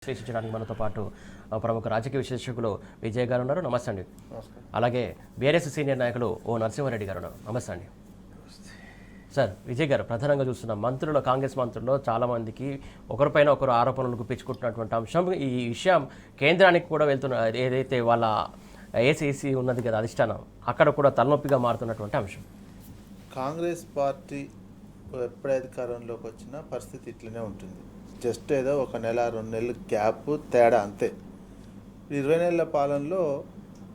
విశ్లేషించడానికి మనతో పాటు ప్రముఖ రాజకీయ విశ్లేషకులు విజయ్ గారు ఉన్నారు. నమస్తే అండి. అలాగే బీఆర్ఎస్ సీనియర్ నాయకులు ఓ నరసింహారెడ్డి గారు ఉన్నారు. నమస్తే అండి. సార్, విజయ్ గారు, ప్రధానంగా చూస్తున్న మంత్రులు, కాంగ్రెస్ మంత్రుల్లో చాలామందికి ఒకరిపైన ఒకరు ఆరోపణలు గుప్పించుకుంటున్నటువంటి అంశం. ఈ విషయం కేంద్రానికి కూడా వెళ్తున్న, ఏదైతే వాళ్ళ ఏసీసీ ఉన్నది కదా అధిష్టానం, అక్కడ కూడా తలనొప్పిగా మారుతున్నటువంటి అంశం. కాంగ్రెస్ పార్టీ ఎప్పుడు అధికారంలోకి వచ్చినా పరిస్థితి ఇట్లనే ఉంటుంది. జస్ట్ ఏదో ఒక నెల 2 నెలలు గ్యాప్ తేడా అంతే. 20 నెలల పాలనలో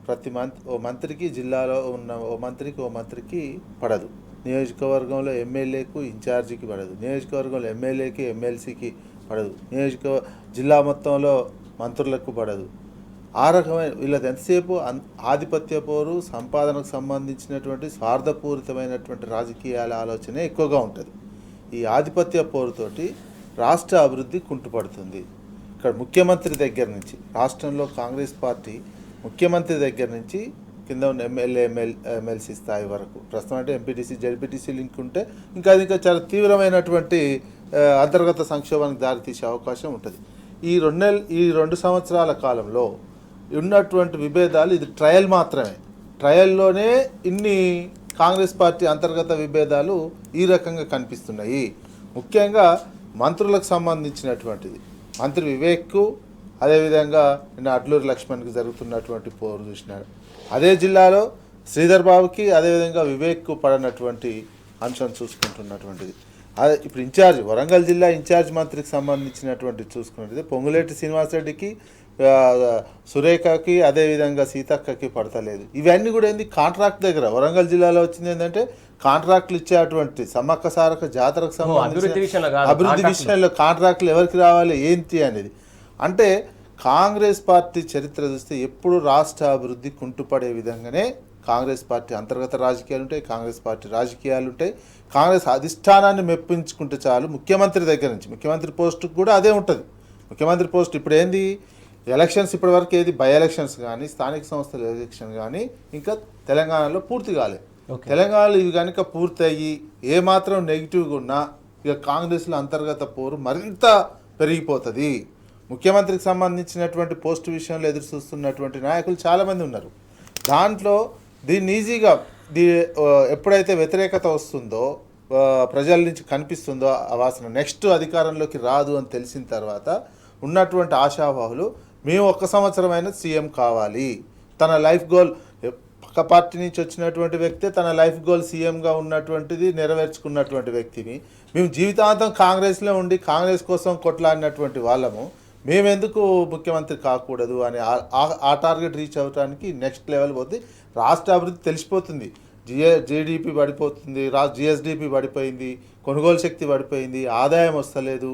ప్రతి ఓ మంత్రికి, జిల్లాలో ఉన్న ఓ మంత్రికి పడదు. నియోజకవర్గంలో ఎమ్మెల్యేకు ఇన్ఛార్జికి పడదు, నియోజకవర్గంలో ఎమ్మెల్యేకి ఎమ్మెల్సీకి పడదు, జిల్లా మొత్తంలో మంత్రులకు పడదు. ఆ రకమైన వీళ్ళది ఎంతసేపు ఆధిపత్య పోరు, సంపాదనకు సంబంధించినటువంటి స్వార్థపూరితమైనటువంటి రాజకీయాల ఆలోచనే ఎక్కువగా ఉంటుంది. ఈ ఆధిపత్య పోరుతోటి రాష్ట్ర అభివృద్ధి కుంటుపడుతుంది. ఇక్కడ ముఖ్యమంత్రి దగ్గర నుంచి, రాష్ట్రంలో కాంగ్రెస్ పార్టీ ముఖ్యమంత్రి దగ్గర నుంచి కింద ఉన్న ఎమ్మెల్సీ స్థాయి వరకు, ప్రస్తుతం అంటే ఎంపీటీసీ, జడ్పీటీసీ లింక్ ఉంటే ఇంకా చాలా తీవ్రమైనటువంటి అంతర్గత సంక్షోభానికి దారితీసే అవకాశం ఉంటుంది. ఈ 2 సంవత్సరాల కాలంలో ఉన్నటువంటి విభేదాలు, ఇది ట్రయల్ మాత్రమే. ట్రయల్లోనే ఇన్ని కాంగ్రెస్ పార్టీ అంతర్గత విభేదాలు ఈ రకంగా కనిపిస్తున్నాయి. ముఖ్యంగా మంత్రులకు సంబంధించినటువంటిది, మంత్రి వివేక్కు, అదేవిధంగా నిన్న అడ్లూరి లక్ష్మణ్కి జరుగుతున్నటువంటి పోరు చూసినాడు. అదే జిల్లాలో శ్రీధర్ బాబుకి, అదేవిధంగా వివేక్కు పడినటువంటి అంశం చూసుకుంటున్నటువంటిది. అదే ఇప్పుడు వరంగల్ జిల్లా ఇన్ఛార్జ్ మంత్రికి సంబంధించినటువంటి చూసుకున్నది పొంగులేటి శ్రీనివాసరెడ్డికి, సురేఖకి, అదేవిధంగా సీతక్కకి పడతలేదు. ఇవన్నీ కూడా ఏంది, కాంట్రాక్ట్ దగ్గర వరంగల్ జిల్లాలో వచ్చింది ఏంటంటే కాంట్రాక్టులు ఇచ్చేటువంటి సమ్మక్క సారక జాతరకు సంబంధించిన అభివృద్ధి విషయంలో కాంట్రాక్టులు ఎవరికి రావాలి ఏంటి అనేది. అంటే కాంగ్రెస్ పార్టీ చరిత్ర చూస్తే ఎప్పుడు రాష్ట్ర అభివృద్ధి కుంటుపడే విధంగానే కాంగ్రెస్ పార్టీ అంతర్గత రాజకీయాలు ఉంటాయి, కాంగ్రెస్ పార్టీ రాజకీయాలు ఉంటాయి. కాంగ్రెస్ అధిష్టానాన్ని మెప్పించుకుంటే చాలు. ముఖ్యమంత్రి దగ్గర నుంచి, ముఖ్యమంత్రి పోస్టుకు కూడా అదే ఉంటుంది. ముఖ్యమంత్రి పోస్ట్ ఇప్పుడు ఏంది, ఎలక్షన్స్ ఇప్పటివరకు ఏది బై ఎలక్షన్స్ కానీ, స్థానిక సంస్థల ఎలక్షన్ కానీ ఇంకా తెలంగాణలో పూర్తి కాలేదు. తెలంగాణలో ఇవి కనుక పూర్తయ్యి ఏమాత్రం నెగిటివ్గా ఉన్నా ఇక కాంగ్రెస్లో అంతర్గత పోరు మరింత పెరిగిపోతుంది. ముఖ్యమంత్రికి సంబంధించినటువంటి పోస్టు విషయంలో ఎదురు చూస్తున్నటువంటి నాయకులు చాలామంది ఉన్నారు. దాంట్లో దీన్ని ఈజీగా ఎప్పుడైతే వ్యతిరేకత వస్తుందో, ప్రజల నుంచి కనిపిస్తుందో ఆ వాసన, నెక్స్ట్ అధికారంలోకి రాదు అని తెలిసిన తర్వాత ఉన్నటువంటి ఆశావాహులు, మేము 1 సంవత్సరమైన సీఎం కావాలి, తన లైఫ్ గోల్, పక్క పార్టీ నుంచి వచ్చినటువంటి వ్యక్తే తన లైఫ్ గోల్ సీఎంగా ఉన్నటువంటిది నెరవేర్చుకున్నటువంటి వ్యక్తిని, మేము జీవితాంతం కాంగ్రెస్లో ఉండి కాంగ్రెస్ కోసం కొట్లాడినటువంటి వాళ్ళము, మేమెందుకు ముఖ్యమంత్రి కాకూడదు అని ఆ టార్గెట్ రీచ్ అవ్వడానికి నెక్స్ట్ లెవెల్ పోతే రాష్ట్ర అభివృద్ధి తెలిసిపోతుంది. జీడిపి పడిపోతుంది, జిఎస్డిపి పడిపోయింది, కొనుగోలు శక్తి పడిపోయింది, ఆదాయం వస్తలేదు,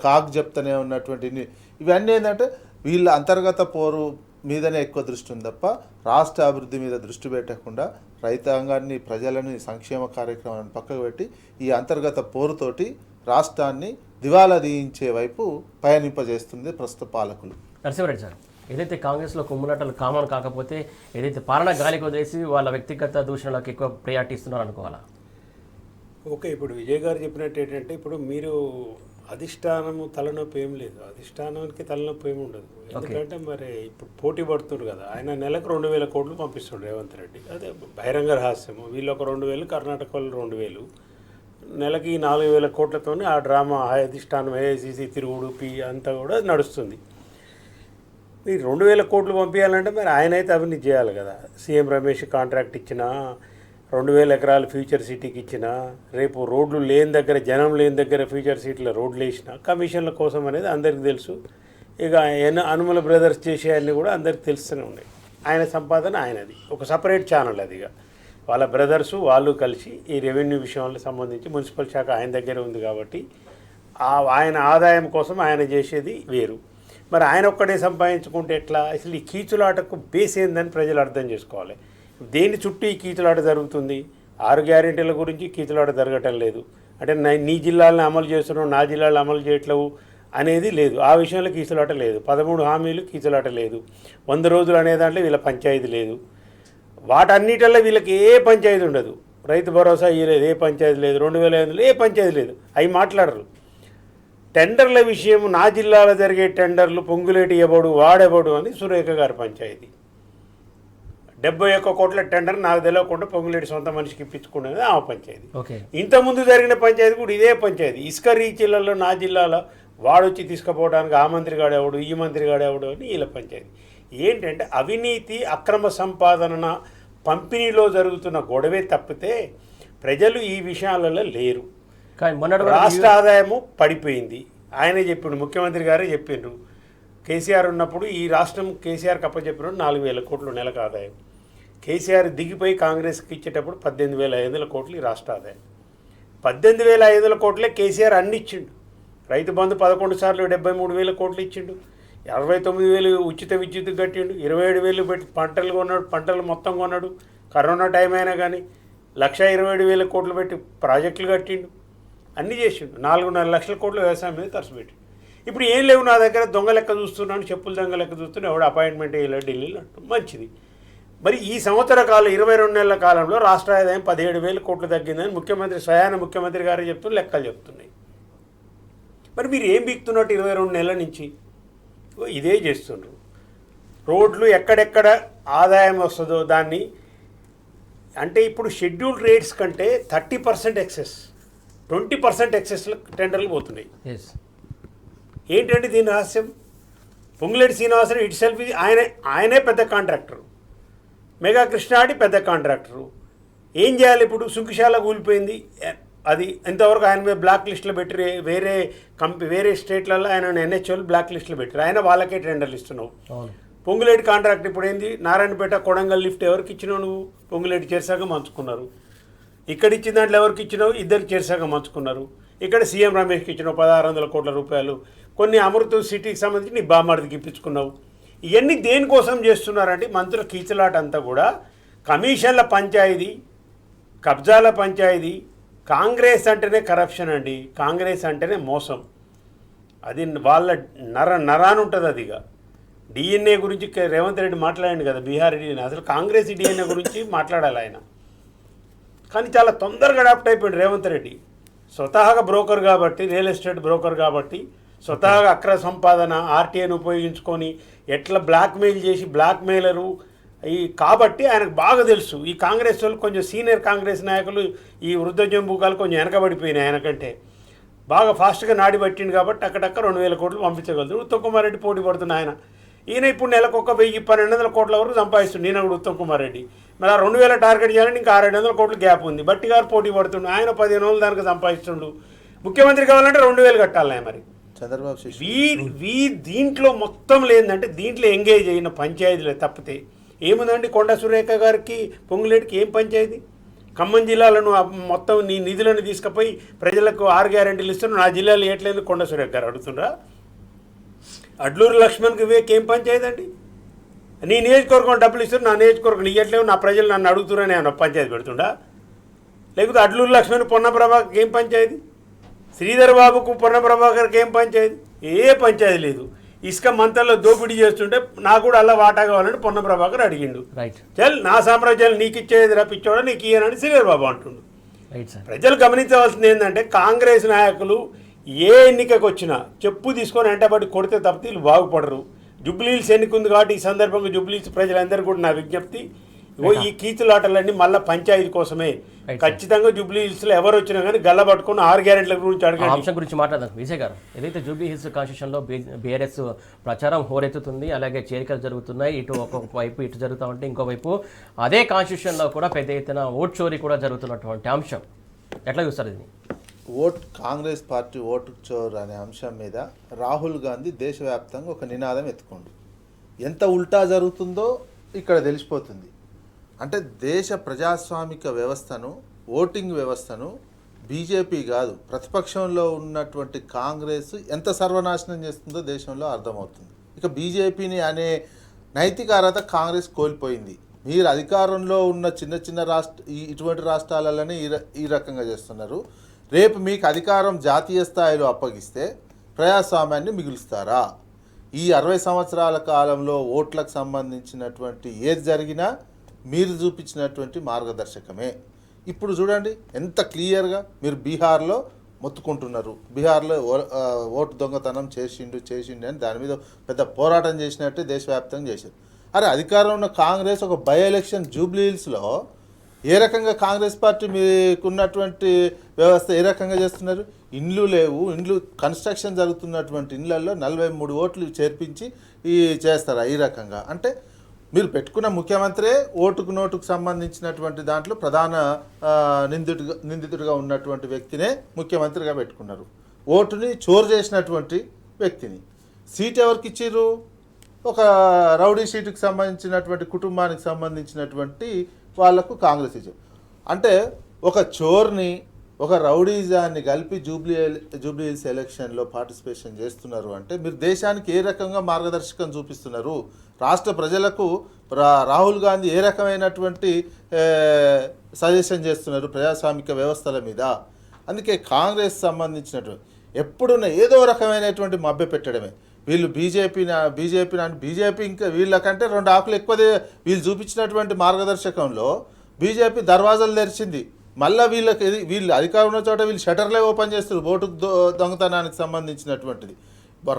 కాకు చెప్తూనే ఉన్నటువంటి ఇవన్నీ ఏంటంటే వీళ్ళ అంతర్గత పోరు మీదనే ఎక్కువ దృష్టి ఉంది తప్ప రాష్ట్ర అభివృద్ధి మీద దృష్టి పెట్టకుండా రైతాంగాన్ని, ప్రజలని, సంక్షేమ కార్యక్రమాలను పక్కకు పెట్టి ఈ అంతర్గత పోరుతోటి రాష్ట్రాన్ని దివాలా తీయించే వైపు పయనింపజేస్తుంది ప్రస్తుత పాలకులు. నరసింహారెడ్డి సార్, ఏదైతే కాంగ్రెస్లో కుమ్ములాటలు కామన్ కాకపోతే ఏదైతే పాలన గాలికి వదిలేసి వాళ్ళ వ్యక్తిగత దూషణలకు ఎక్కువ ప్రయారిటీ ఇస్తున్నారు అనుకోవాలా? ఓకే, ఇప్పుడు విజయ్ గారు చెప్పినట్టు ఏంటంటే, ఇప్పుడు మీరు అధిష్టానము తలనొప్పి ఏం లేదు, అధిష్టానానికి తలనొప్పి ఏమి ఉండదు. ఎందుకంటే మరి ఇప్పుడు పోటీ పడుతున్నారు కదా, ఆయన నెలకు 2,000 కోట్లు పంపిస్తుండ్రు రేవంత్ రెడ్డి. అదే బహిరంగ రహస్యము. వీళ్ళు ఒక 2,000, కర్ణాటక వాళ్ళు 2,000, నెలకి 4,000 కోట్లతో ఆ డ్రామా అధిష్టానం, ఏఐసీసీ తిరుగుడు అంతా కూడా నడుస్తుంది. మీరు 2,000 కోట్లు పంపించాలంటే మరి ఆయన అయితే అవినీతి చేయాలి కదా. సీఎం రమేష్ కాంట్రాక్ట్ ఇచ్చినా, 2,000 ఎకరాలు ఫ్యూచర్ సిటీకి ఇచ్చిన, రేపు రోడ్లు లేని దగ్గర, జనం లేని దగ్గర ఫ్యూచర్ సిటీలో రోడ్లు వేసిన కమిషన్ల కోసం అనేది అందరికీ తెలుసు. ఇక అనుమల బ్రదర్స్ చేసే అన్నీ కూడా అందరికి తెలుస్తూనే ఉన్నాయి. ఆయన సంపాదన ఆయనది, ఒక సపరేట్ ఛానల్ అది. ఇక వాళ్ళ బ్రదర్సు వాళ్ళు కలిసి ఈ రెవెన్యూ విషయాలకు సంబంధించి మున్సిపల్ శాఖ ఆయన దగ్గర ఉంది కాబట్టి ఆయన ఆదాయం కోసం ఆయన చేసేది వేరు. మరి ఆయన ఒక్కడే సంపాదించుకుంటే ఎట్లా? అసలు ఈ కీచులాటకు బేస్ ఏందని ప్రజలు అర్థం చేసుకోవాలి. దేని చుట్టూ ఈ కీచులాట జరుగుతుంది? 6 గ్యారెంటీల గురించి కీచులాట జరగటం లేదు. అంటే నీ జిల్లాలను అమలు చేస్తున్నావు, నా జిల్లాలో అమలు చేయట్లేవు అనేది లేదు. ఆ విషయంలో కీచులాట లేదు. 13 హామీలు కీచులాట లేదు. 100 రోజులు అనే దాంట్లో వీళ్ళ పంచాయతీ లేదు. వాటన్నిటిల్లో వీళ్ళకి ఏ పంచాయతీ ఉండదు. రైతు భరోసా ఇవ్వలేదు, ఏ పంచాయతీ లేదు. 2,500 ఏ పంచాయతీ లేదు. అవి మాట్లాడరు. టెండర్ల విషయం నా జిల్లాలో జరిగే టెండర్లు పొంగులేటి ఎవడు వాడెవడు అని సురేఖ గారి పంచాయతీ. 71 కోట్ల టెండర్ నాకు తెలియకుండా పొంగులేటి సొంత మనిషికి ఇప్పించుకునేది ఆ పంచాయతీ. ఇంతకుముందు జరిగిన పంచాయతీ కూడా ఇదే పంచాయతీ. ఇసుక రీచ్లలో నా జిల్లాలో వాడొచ్చి తీసుకుపోవడానికి ఆ మంత్రి గాడెవడు ఈ మంత్రి గాడెవడు అని వీళ్ళ పంచాయతీ. ఏంటంటే అవినీతి అక్రమ సంపాదన పంపిణీలో జరుగుతున్న గొడవే తప్పితే ప్రజలు ఈ విషయాలలో లేరు. రాష్ట్ర ఆదాయము పడిపోయింది. ఆయనే చెప్పిండు, ముఖ్యమంత్రి గారే చెప్పిండ్రు. కేసీఆర్ ఉన్నప్పుడు ఈ రాష్ట్రం కేసీఆర్కి అప్పచెప్పినప్పుడు 4,000 కోట్లు నెలకు ఆదాయం. కేసీఆర్ దిగిపోయి కాంగ్రెస్కి ఇచ్చేటప్పుడు 18,500 కోట్లు ఈ రాష్ట్ర ఆదాయం. 18,500 కోట్లే కేసీఆర్ అన్ని ఇచ్చిండు. రైతు బంధు 11 సార్లు 73,000 కోట్లు ఇచ్చిండు. 69,000 ఉచిత విద్యుత్ కట్టిండు. 27,000 పెట్టి పంటలు కొన్నాడు, పంటలు మొత్తం కొన్నాడు. కరోనా టైం అయినా కానీ 1,27,000 కోట్లు పెట్టి ప్రాజెక్టులు కట్టిండు. అన్నీ చేసిండు. 4.5 లక్షల కోట్లు వ్యవసాయం మీద ఖర్చు పెట్టి. ఇప్పుడు ఏం లేవు నా దగ్గర, దొంగ లెక్క చూస్తున్నాను, చెప్పులు దొంగ లెక్క చూస్తున్నాను, ఎవడు అపాయింట్మెంట్ వేయలేదు ఢిల్లీలో అంటూ మంచిది. మరి ఈ సంవత్సర కాలం 22 నెలల కాలంలో రాష్ట్ర ఆదాయం 17,000 కోట్లు తగ్గిందని ముఖ్యమంత్రి స్వయాన ముఖ్యమంత్రి గారు చెప్తూ లెక్కలు చెప్తున్నాయి. మరి మీరు ఏం బీక్తున్నట్టు 22 నెలల నుంచి ఇదే చేస్తుండ్రు. రోడ్లు ఎక్కడెక్కడ ఆదాయం వస్తుందో దాన్ని, అంటే ఇప్పుడు షెడ్యూల్డ్ రేట్స్ కంటే 30% ఎక్సెస్, 20% ఎక్సెస్లో టెండర్లు పోతున్నాయి. ఏంటంటే దీని రహస్యం? పొంగులేటి శ్రీనివాసరావు ఇట్ సెల్ఫ్ ఆయనే పెద్ద కాంట్రాక్టరు, మెగా కృష్ణాడి పెద్ద కాంట్రాక్టరు. ఏం చేయాలి ఇప్పుడు? సుంకిశాల కూలిపోయింది, అది ఇంతవరకు ఆయన మీద బ్లాక్ లిస్టులో పెట్టి వేరే స్టేట్లలో ఆయన ఎన్హెచ్ఓలు బ్లాక్ లిస్టులో పెట్టారు. ఆయన వాళ్ళకే టెండర్లు ఇస్తున్నావు. పొంగులేటి కాంట్రాక్ట్ ఇప్పుడు ఏంది? నారాయణపేట కొడంగల్ లిఫ్ట్ ఎవరికి ఇచ్చినావు నువ్వు? పొంగులేటి చేర్సాక మంచుకున్నారు. ఇక్కడ ఇచ్చిన దాంట్లో ఎవరికి ఇచ్చినావు? ఇద్దరు చేర్సాక మంచుకున్నారు. ఇక్కడ సీఎం రమేష్కి ఇచ్చినావు 1,600 కోట్ల రూపాయలు. కొన్ని అమృత సిటీకి సంబంధించి నీ బామ్మడికి ఇప్పించుకున్నావు. ఇవన్నీ దేనికోసం చేస్తున్నారంటే మంత్రుల కీచులాట అంతా కూడా కమిషన్ల పంచాయతీ, కబ్జాల పంచాయతీ. కాంగ్రెస్ అంటేనే కరప్షన్ అండి, కాంగ్రెస్ అంటేనే మోసం. అది వాళ్ళ నరాని ఉంటుంది. అదిగా డిఎన్ఏ గురించి రేవంత్ రెడ్డి మాట్లాడండి కదా, బీహార్ డిఎన్ఏ. అసలు కాంగ్రెస్ డిఎన్ఏ గురించి మాట్లాడాలి ఆయన. కానీ చాలా తొందరగా అడాప్ట్ అయిపోయాడు రేవంత్ రెడ్డి. స్వతహాగా బ్రోకర్ కాబట్టి, రియల్ ఎస్టేట్ బ్రోకర్ కాబట్టి, స్వతహాగా అక్రమ సంపాదన ఆర్టీఐని ఉపయోగించుకొని ఎట్లా బ్లాక్మెయిల్ చేసి బ్లాక్మెయిలరు కాబట్టి ఆయనకు బాగా తెలుసు. ఈ కాంగ్రెస్ వాళ్ళు కొంచెం సీనియర్ కాంగ్రెస్ నాయకులు ఈ వృద్ధ జంబూకాలు కొంచెం వెనకబడిపోయినాయి. ఆయనకంటే బాగా ఫాస్ట్గా నాడి పట్టిండు కాబట్టి అక్కడక్క 2,000 కోట్లు పంపించగలుగుతాడు. ఉత్తమ్ కుమార్ రెడ్డి పోటీ పడుతున్న ఆయన. ఈయన ఇప్పుడు నెలకు 1,000-1,200 కోట్ల వరకు సంపాదిస్తుంది. నేను కూడా ఉత్తమ్ కుమార్ రెడ్డి. మరి ఆ 2,000 టార్గెట్ చేయాలని ఇంకా 600 కోట్లు గ్యాప్ ఉంది. బట్టి గారు పోటీ పడుతుండు, ఆయన 15 రోజులు దానికి సంపాదిస్తుండు. ముఖ్యమంత్రి కావాలంటే 2,000 కట్టాలి మరి. చంద్రబాబు దీంట్లో మొత్తం లేదంటే దీంట్లో ఎంగేజ్ అయిన పంచాయతీలే తప్పితే ఏముందండి? కొండ సురేఖ గారికి పొంగులేటికి ఏం పంచాయతీ? ఖమ్మం జిల్లాలను మొత్తం నీ నిధులను తీసుకుపోయి ప్రజలకు 6 గ్యారెంటీలు ఇస్తున్నారు. నా జిల్లాలో ఏట్లేదు కొండ సురేఖ గారు అడుగుతుండ్రా? అడ్లూరు లక్ష్మణ్కి వివేక్ ఏం పంచాయతీ అండి? నీ నియోజకవర్గం డబ్బులు ఇస్తారు, నా నియోజకవర్గం ఇవ్వట్లేవు, నా ప్రజలు నన్ను అడుగుతున్నారని ఆయన పంచాయతీ పెడుతుండా? లేకపోతే అడ్లూరు లక్ష్మణ్ పొన్న ప్రభాకర్కి ఏం పంచాయతీ? శ్రీధర్ బాబుకు పొన్న ప్రభాకర్కి ఏం పంచాయతీ? ఏ పంచాయతీ లేదు. ఇసుక మంతల్లో దోపిడీ చేస్తుంటే నాకు కూడా అలా వాటా కావాలని పొన్న ప్రభాకర్ అడిగిండు. చల్ నా సామ్రాజ్యాలు నీకు ఇచ్చేది రప్పించోడా, నీకు ఇయ్యనని శ్రీధర్ బాబు అంటుండు. ప్రజలు గమనించవలసింది ఏంటంటే కాంగ్రెస్ నాయకులు ఏ ఎన్నికకు వచ్చినా చెప్పు తీసుకొని వెంటబడి కొడితే తప్పితే వీళ్ళు బాగుపడరు. జూబ్లీహిల్స్ ఎన్నిక ఉంది కాబట్టి ఈ సందర్భంగా జూబ్లీహిల్స్ ప్రజలందరూ కూడా నా విజ్ఞప్తి, ఈ కీచులాటలన్నీ మళ్ళీ పంచాయతీ కోసమే. ఖచ్చితంగా జూబ్లీహిల్స్లో ఎవరు వచ్చినా కానీ గల్ల పట్టుకుని 6 గ్యారెంటీల గురించి అడగండి. అంశం గురించి మాట్లాడదాం విజయ్ గారు. ఏదైతే జూబ్లీహిల్స్ కాన్స్టిట్యూషన్లో బీఆర్ఎస్ ప్రచారం హోరెత్తుతుంది, అలాగే చేరికలు జరుగుతున్నాయి. ఇటు ఒక్కొక్క వైపు ఇటు జరుగుతూ ఉంటే ఇంకోవైపు అదే కాన్స్టిట్యూషన్లో కూడా పెద్ద ఎత్తున ఓట్ చోరీ కూడా జరుగుతున్నటువంటి అంశం ఎట్లా చూస్తారు దీన్ని? కాంగ్రెస్ పార్టీ ఓటు చోర్ అనే అంశం మీద రాహుల్ గాంధీ దేశవ్యాప్తంగా ఒక నినాదం ఎత్తుకోండి. ఎంత ఉల్టా జరుగుతుందో ఇక్కడ తెలిసిపోతుంది. అంటే దేశ ప్రజాస్వామిక వ్యవస్థను, ఓటింగ్ వ్యవస్థను బీజేపీ కాదు ప్రతిపక్షంలో ఉన్నటువంటి కాంగ్రెస్ ఎంత సర్వనాశనం చేస్తుందో దేశంలో అర్థమవుతుంది. ఇక బీజేపీని అనే నైతిక అర్హత కాంగ్రెస్ కోల్పోయింది. మీరు అధికారంలో ఉన్న చిన్న చిన్న ఇటువంటి రాష్ట్రాలలోనే ఈ రకంగా చేస్తున్నారు. రేపు మీకు అధికారం జాతీయ స్థాయిలో అప్పగిస్తే ప్రజాస్వామ్యాన్ని మిగులుస్తారా? ఈ 60 సంవత్సరాల కాలంలో ఓట్లకు సంబంధించినటువంటి ఏది జరిగినా మీరు చూపించినటువంటి మార్గదర్శకమే. ఇప్పుడు చూడండి ఎంత క్లియర్గా మీరు బీహార్లో మొత్తుకుంటున్నారు. బీహార్లో ఓటు దొంగతనం చేసిండు అని దాని మీద పెద్ద పోరాటం చేసినట్టు దేశవ్యాప్తంగా చేశారు. అరే అధికారంలో ఉన్న కాంగ్రెస్ ఒక బై ఎలక్షన్ జూబ్లీ హిల్స్లో ఏ రకంగా కాంగ్రెస్ పార్టీ మీకున్నటువంటి వ్యవస్థ ఏ రకంగా చేస్తున్నారు? ఇండ్లు లేవు, ఇండ్లు కన్స్ట్రక్షన్ జరుగుతున్నటువంటి ఇండ్లలో 43 ఓట్లు చేర్పించి చేస్తారా ఈ రకంగా? అంటే మీరు పెట్టుకున్న ముఖ్యమంత్రే ఓటుకు నోటుకు సంబంధించినటువంటి దాంట్లో ప్రధాన నిందితుడిగా ఉన్నటువంటి వ్యక్తినే ముఖ్యమంత్రిగా పెట్టుకున్నారు. ఓటుని చోరు చేసినటువంటి వ్యక్తిని. సీట్ ఎవరికి ఇచ్చిర్రు? ఒక రౌడీ షీటుకు సంబంధించినటువంటి కుటుంబానికి సంబంధించినటువంటి వాళ్లకు కాంగ్రెస్ ఇచ్చారు. అంటే ఒక చోర్ని ఒక రౌడీజాన్ని కలిపి జూబ్లీ హిల్స్ ఎలక్షన్లో పార్టిసిపేషన్ చేస్తున్నారు అంటే మీరు దేశానికి ఏ రకంగా మార్గదర్శకం చూపిస్తున్నారు? రాష్ట్ర ప్రజలకు రాహుల్ గాంధీ ఏ రకమైనటువంటి సజెషన్ చేస్తున్నారు ప్రజాస్వామిక వ్యవస్థల మీద? అందుకే కాంగ్రెస్ సంబంధించినటువంటి ఎప్పుడున్న ఏదో రకమైనటువంటి మభ్య పెట్టడమే. వీళ్ళు బీజేపీ ఇంకా వీళ్ళకంటే 2 ఆకులు ఎక్కువ వీళ్ళు చూపించినటువంటి మార్గదర్శకంలో బీజేపీ దర్వాజాలు తెరిచింది. మళ్ళీ వీళ్ళు అధికారం ఉన్న చోట వీళ్ళు షటర్లే ఓపెన్ చేస్తారు ఓటు దొంగతనానికి సంబంధించినటువంటిది.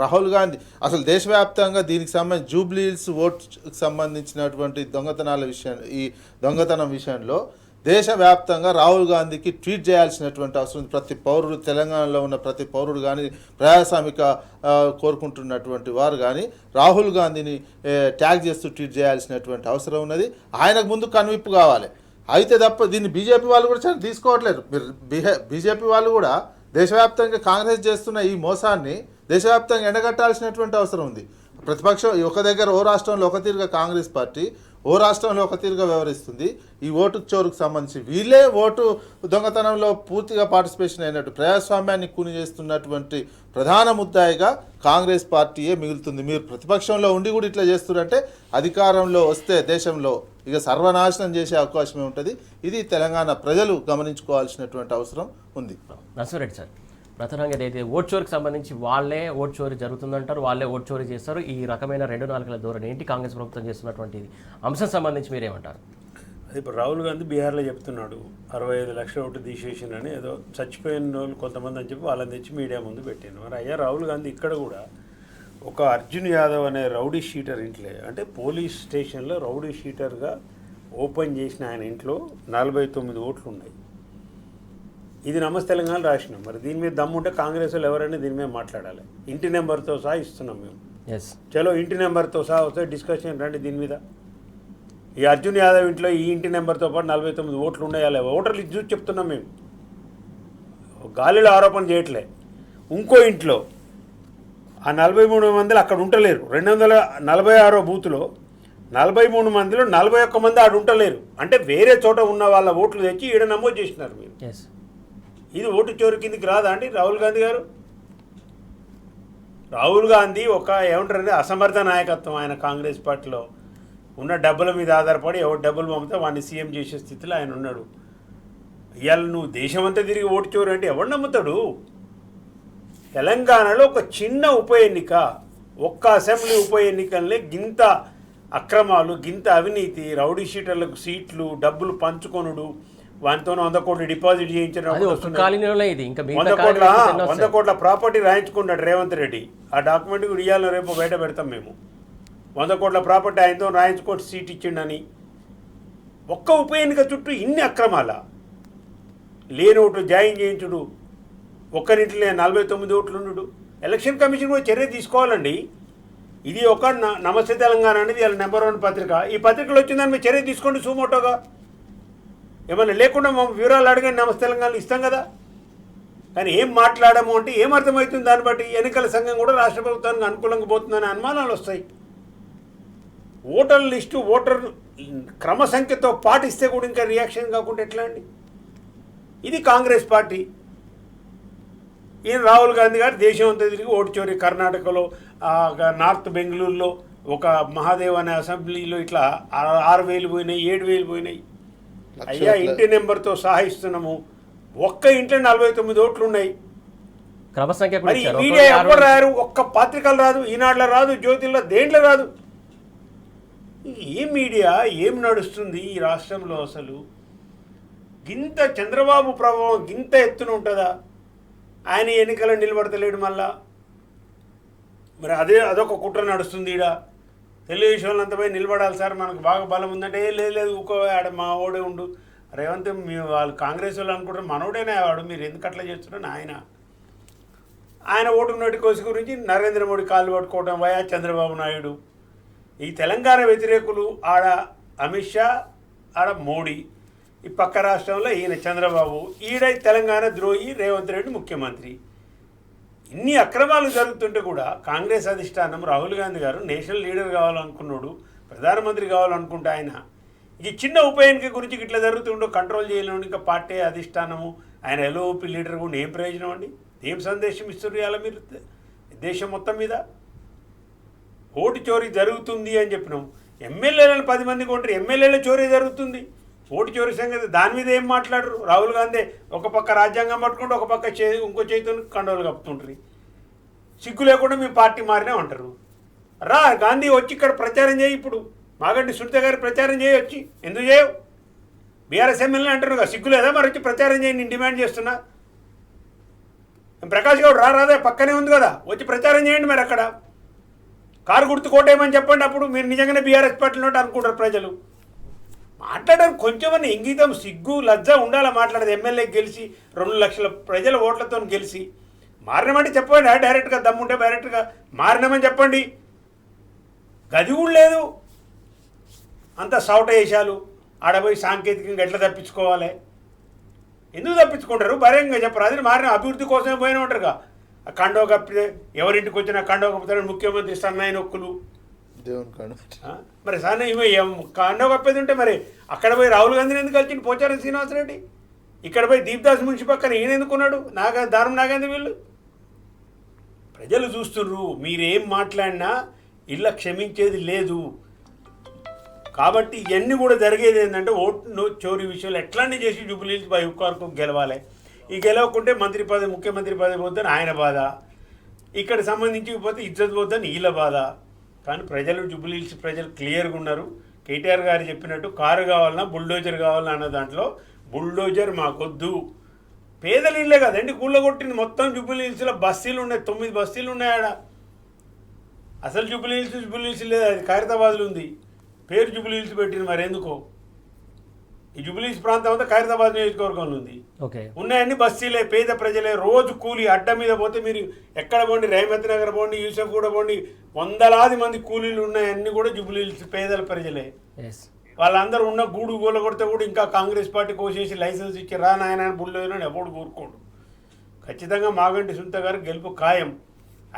రాహుల్ గాంధీ అసలు దేశవ్యాప్తంగా దీనికి సంబంధించి జూబ్లీ హిల్స్ ఓటుకు సంబంధించినటువంటి ఈ దొంగతనం విషయంలో దేశవ్యాప్తంగా రాహుల్ గాంధీకి ట్వీట్ చేయాల్సినటువంటి అవసరం. ప్రతి పౌరుడు, తెలంగాణలో ఉన్న ప్రతి పౌరుడు కానీ, ప్రజాస్వామిక కోరుకుంటున్నటువంటి వారు కానీ రాహుల్ గాంధీని ట్యాగ్ చేస్తూ ట్వీట్ చేయాల్సినటువంటి అవసరం ఉన్నది. ఆయనకు ముందు కనువిప్పు కావాలి. అయితే తప్ప దీన్ని బీజేపీ వాళ్ళు కూడా తీసుకోవట్లేదు. బీజేపీ వాళ్ళు కూడా దేశవ్యాప్తంగా కాంగ్రెస్ చేస్తున్న ఈ మోసాన్ని దేశవ్యాప్తంగా ఎండగట్టాల్సినటువంటి అవసరం ఉంది. ప్రతిపక్షం ఒక దగ్గర ఓ రాష్ట్రంలో ఒక తీరుగా కాంగ్రెస్ పార్టీ, ఓ రాష్ట్రంలో ఒక తీరుగా వ్యవహరిస్తుంది. ఈ ఓటు చోరుకు సంబంధించి వీళ్ళే ఓటు దొంగతనంలో పూర్తిగా పార్టిసిపేషన్ అయినట్టు ప్రజాస్వామ్యాన్ని కూని చేస్తున్నటువంటి ప్రధాన ముద్దాయిగా కాంగ్రెస్ పార్టీయే మిగులుతుంది. మీరు ప్రతిపక్షంలో ఉండి కూడా ఇట్లా చేస్తున్నారంటే అధికారంలో వస్తే దేశంలో ఇక సర్వనాశనం చేసే అవకాశమే ఉంటుంది. ఇది తెలంగాణ ప్రజలు గమనించుకోవాల్సినటువంటి అవసరం ఉంది. నరసింహారెడ్డి సార్, ప్రధానంగా ఏదైతే ఓట్ చోరుకి సంబంధించి వాళ్ళే ఓట్ చోరీ జరుగుతుందంటారు, వాళ్ళే ఓట్ చోరీ చేస్తారు. ఈ రకమైన 2 నాలుకల ధోరణి ఏంటి కాంగ్రెస్ ప్రభుత్వం చేస్తున్నటువంటి అంశం సంబంధించి మీరేమంటారు? అది ఇప్పుడు రాహుల్ గాంధీ బీహార్లో చెప్తున్నాడు 65 లక్షల ఓటు తీసేసిందని, ఏదో చచ్చిపోయిన వాళ్ళు కొంతమంది అని చెప్పి వాళ్ళని తెచ్చి మీడియా ముందు పెట్టాను. మరి అయ్యా రాహుల్ గాంధీ ఇక్కడ కూడా ఒక అర్జున్ యాదవ్ అనే రౌడీ షీటర్ ఇంట్లో, అంటే పోలీస్ స్టేషన్లో రౌడీ షీటర్గా ఓపెన్ చేసిన ఆయన ఇంట్లో 49 ఓట్లు ఉన్నాయి. ఇది నమస్తే తెలంగాణ రాసినాం. మరి దీని మీద దమ్ముంటే కాంగ్రెస్ వాళ్ళు ఎవరైనా దీని మీద మాట్లాడాలి. ఇంటి నెంబర్తో సహా ఇస్తున్నాం మేము. చలో ఇంటి నెంబర్తో సహా వస్తే డిస్కషన్ రండి దీని మీద. ఈ అర్జున్ యాదవ్ ఇంట్లో ఈ ఇంటి నెంబర్తో పాటు 49 ఓట్లు ఉన్నాయా? ఓటర్లు చూసి చెప్తున్నాం మేము, గాలిలో ఆరోపణ చేయట్లే. ఇంకో ఇంట్లో ఆ 43 మందిలో అక్కడ ఉండలేరు. 246 బూత్లో 43 మందిలో 41 మంది ఆడు ఉండలేరు. అంటే వేరే చోట ఉన్న వాళ్ళ ఓట్లు తెచ్చి ఈడ నమోదు చేసినారు మీరు. ఇది ఓటు చోరు కిందికి రాదా అండి రాహుల్ గాంధీ గారు? రాహుల్ గాంధీ ఒక ఏమంటారంటే అసమర్థ నాయకత్వం. ఆయన కాంగ్రెస్ పార్టీలో ఉన్న డబ్బుల మీద ఆధారపడి ఎవరు డబ్బులు పంపితే వాడిని సీఎం చేసే స్థితిలో ఆయన ఉన్నాడు. ఇవాళ నువ్వు దేశమంతా తిరిగి ఓటు చోరు అంటే ఎవడు నమ్ముతాడు? తెలంగాణలో ఒక చిన్న ఉప ఎన్నిక, ఒక్క అసెంబ్లీ ఉప ఎన్నికలనే గింత అక్రమాలు, గింత అవినీతి, రౌడీ షీటర్లకు సీట్లు, డబ్బులు పంచుకొనుడు, వాటితో 100 కోట్లు డిపాజిట్ చేయించిన 100 కోట్ల ప్రాపర్టీ రాయించుకున్నాడు రేవంత్ రెడ్డి. ఆ డాక్యుమెంట్ కూడా ఇవాళ రేపు బయట పెడతాం మేము. 100 కోట్ల ప్రాపర్టీ ఆయనతో రాయించుకోటి సీట్ ఇచ్చిండని. ఒక్క ఉప ఎన్నిక చుట్టూ ఇన్ని అక్రమాల, లేని ఓట్లు జాయిన్ చేయించుడు, ఒక్కరింటిలో 49 ఓట్లు ఉండు. ఎలక్షన్ కమిషన్ కూడా చర్య తీసుకోవాలండి. ఇది ఒక నమస్తే తెలంగాణ అనేది వాళ్ళ నెంబర్ 1 పత్రిక. ఈ పత్రికలు వచ్చిందని మీరు చర్య తీసుకోండి సుమోటోగా. ఏమన్నా లేకుండా మా వివరాలు అడగండి, నమస్తే తెలంగాణలో ఇస్తాం కదా. కానీ ఏం మాట్లాడము అంటే ఏమర్థమవుతుంది? దాన్ని బట్టి ఎన్నికల సంఘం కూడా రాష్ట్ర ప్రభుత్వానికి అనుకూలంగా పోతుందనే అనుమానాలు వస్తాయి. ఓటర్ లిస్టు, ఓటర్ క్రమ సంఖ్యతో పాటిస్తే కూడా ఇంకా రియాక్షన్ కాకుండా ఎట్లా అండి? ఇది కాంగ్రెస్ పార్టీ. ఈయన రాహుల్ గాంధీ గారు దేశం అంతా తిరిగి ఓటు చోరీ, కర్ణాటకలో నార్త్ బెంగళూరులో ఒక మహాదేవ్ అనే అసెంబ్లీలో ఇట్లా 6,000 పోయినాయి, 7,000 పోయినాయి. అయ్యా ఇంటి నెంబర్తో సహా ఇస్తున్నాము. ఒక్క ఇంట్లో 49 ఓట్లు ఉన్నాయి. మరి మీడియా ఎవరు రారు? ఒక్క పత్రికలు రాదు, ఈనాడులో రాదు, జ్యోతిలో, దేంట్లో రాదు. ఏ మీడియా ఏం నడుస్తుంది ఈ రాష్ట్రంలో? అసలు గింత చంద్రబాబు ప్రభావం గింత ఎత్తున ఉంటుందా? ఆయన ఎన్నికల్లో నిలబడతలేడు మళ్ళా. మరి అదొక కుట్ర నడుస్తుంది ఈడ. తెలుగుదేశం వాళ్ళంతా పోయి నిలబడాలి సార్, మనకు బాగా బలం ఉందంటే లేదు ఊకో ఆడ మా ఓడే ఉండు. రేవంత్ వాళ్ళు కాంగ్రెస్ వాళ్ళు అనుకుంటారు మనోడేనే వాడు, మీరు ఎందుకు అట్లా చేస్తున్నారని ఆయన ఓటు నోటికోసి గురించి నరేంద్ర మోడీ కాళ్ళు పట్టుకోవడం, వయా చంద్రబాబు నాయుడు. ఈ తెలంగాణ వ్యతిరేకులు ఆడ అమిత్ షా, ఆడ మోడీ, ఈ పక్క రాష్ట్రంలో ఈయన చంద్రబాబు, ఈడ తెలంగాణ ద్రోహి రేవంత్ రెడ్డి ముఖ్యమంత్రి. ఇన్ని అక్రమాలు జరుగుతుంటే కూడా కాంగ్రెస్ అధిష్టానం రాహుల్ గాంధీ గారు నేషనల్ లీడర్ కావాలనుకున్నాడు, ప్రధానమంత్రి కావాలనుకుంటే ఆయన ఈ చిన్న ఉప ఎన్నిక గురించి ఇట్లా జరుగుతుండో కంట్రోల్ చేయలేండి. ఇంకా పార్టీ అధిష్టానము ఆయన ఎల్ఓపి లీడర్ కూడా ఏం ప్రయోజనం అండి? ఏం సందేశం ఇస్తున్నారు ఇలా మీరు దేశం మొత్తం మీద? ఓటు చోరీ జరుగుతుంది అని చెప్పినాం, ఎమ్మెల్యేలను 10 మంది కొంటారు, ఎమ్మెల్యేల చోరీ జరుగుతుంది, ఓటు చోరీ సంగతి దాని మీద ఏం మాట్లాడరు? రాహుల్ గాంధీ ఒక పక్క రాజ్యాంగం పట్టుకుంటూ ఒక పక్క ఇంకో చేతితో కండోలు కప్పుతుంటారు. సిగ్గు లేకుండా మీ పార్టీ మారినా అంటారు. గాంధీ వచ్చి ఇక్కడ ప్రచారం చేయి, ఇప్పుడు మాగంటి సునీత గారు ప్రచారం చేయొచ్చి, ఎందుకు చేయవు? బీఆర్ఎస్ ఎమ్మెల్యే అంటారు కదా, సిగ్గు లేదా మరి వచ్చి ప్రచారం చేయి, నేను డిమాండ్ చేస్తున్నా. ప్రకాష్ గౌడ్ రాదే పక్కనే ఉంది కదా, వచ్చి ప్రచారం చేయండి. మరి అక్కడ కారు గుర్తు కోటేయమని చెప్పండి, అప్పుడు మీరు నిజంగానే బీఆర్ఎస్ పార్టీలో అనుకుంటారు ప్రజలు. మాట్లాడడానికి కొంచెమని ఇంగితం, సిగ్గు, లజ్జ ఉండాలా మాట్లాడేది. ఎమ్మెల్యే గెలిచి 2 లక్షల ప్రజల ఓట్లతో గెలిచి మారినామంటే చెప్పండి, డైరెక్ట్గా దమ్ముంటే డైరెక్ట్గా మారినామని చెప్పండి. గది కూడా లేదు, అంత సౌట వేషాలు. ఆడపోయి సాంకేతికంగా ఎట్లా తప్పించుకోవాలి? ఎందుకు తప్పించుకుంటారు? భయంగా చెప్పరు. అది మారిన అభివృద్ధి కోసమే పోయినా ఉంటారుగా. ఆ కండవ కప్పితే ఎవరింటికి వచ్చినా కండవ కప్పుతారని ముఖ్యమంత్రి సన్నాయి నొక్కులు మరి సన్న ఇవి కండవ కప్పేది ఉంటే మరి అక్కడ పోయి రాహుల్ గాంధీని ఎందుకు కలిసి పోచారం శ్రీనివాసరెడ్డి, ఇక్కడ పోయి దీప్దాస్ మున్షి పక్కన ఈయన ఎందుకున్నాడు? దారుణ నాగేంద్ర వీళ్ళు ప్రజలు చూస్తుర్రు. మీరేం మాట్లాడినా ఇలా క్షమించేది లేదు. కాబట్టి ఇవన్నీ కూడా జరిగేది ఏంటంటే ఓటు చోరీ విషయాలు ఎట్లాంటి చేసి Jubilee Hills by hook are crook గెలవాలి. ఈ గెలవకుంటే మంత్రి పదవి, ముఖ్యమంత్రి పదవి పోద్దని ఆయన బాధ, ఇక్కడ సంబంధించి పోతే ఇజ్జత్ పోద్దని వీళ్ళ బాధ. కానీ ప్రజలు జూబ్లీహిల్స్ ప్రజలు క్లియర్గా ఉన్నారు. కేటీఆర్ గారు చెప్పినట్టు కారు కావాలన్నా బుల్డోజర్ కావాలన్నా అన్న దాంట్లో బుల్డోజర్ మాకొద్దు. పేదలు ఇళ్ళే కదండి కూలగొట్టింది మొత్తం. జూబ్లీహిల్స్లో బస్తీలు ఉన్నాయి, 9 బస్తీలు ఉన్నాయి ఆడ. అసలు జూబ్లీహిల్స్ లేదు, అది ఖైరతాబాద్లో ఉంది. పేరు జూబ్లీహిల్స్ పెట్టింది, మరి ఎందుకో? ఈ జూబ్లీహిల్స్ ప్రాంతం అంతా ఖైరతాబాద్ నియోజకవర్గంలో ఉంది. ఉన్నాయన్ని బస్తీలే, పేద ప్రజలే. రోజు కూలీ అడ్డ మీద పోతే మీరు ఎక్కడ పోండి, రైమత్ నగర్ పోండి, యూసఫ్ కూడా పోండి, వందలాది మంది కూలీలు ఉన్నాయన్నీ కూడా జూబ్లీహిల్స్ పేదల ప్రజలే. వాళ్ళందరూ ఉన్న గూడు గోల కొడితే కూడా ఇంకా కాంగ్రెస్ పార్టీ కోసేసి లైసెన్స్ ఇచ్చి రా నాయన బుల్లోని ఎప్పుడు కోరుకోడు. ఖచ్చితంగా మాగంటి సునీత గారు గెలుపు ఖాయం.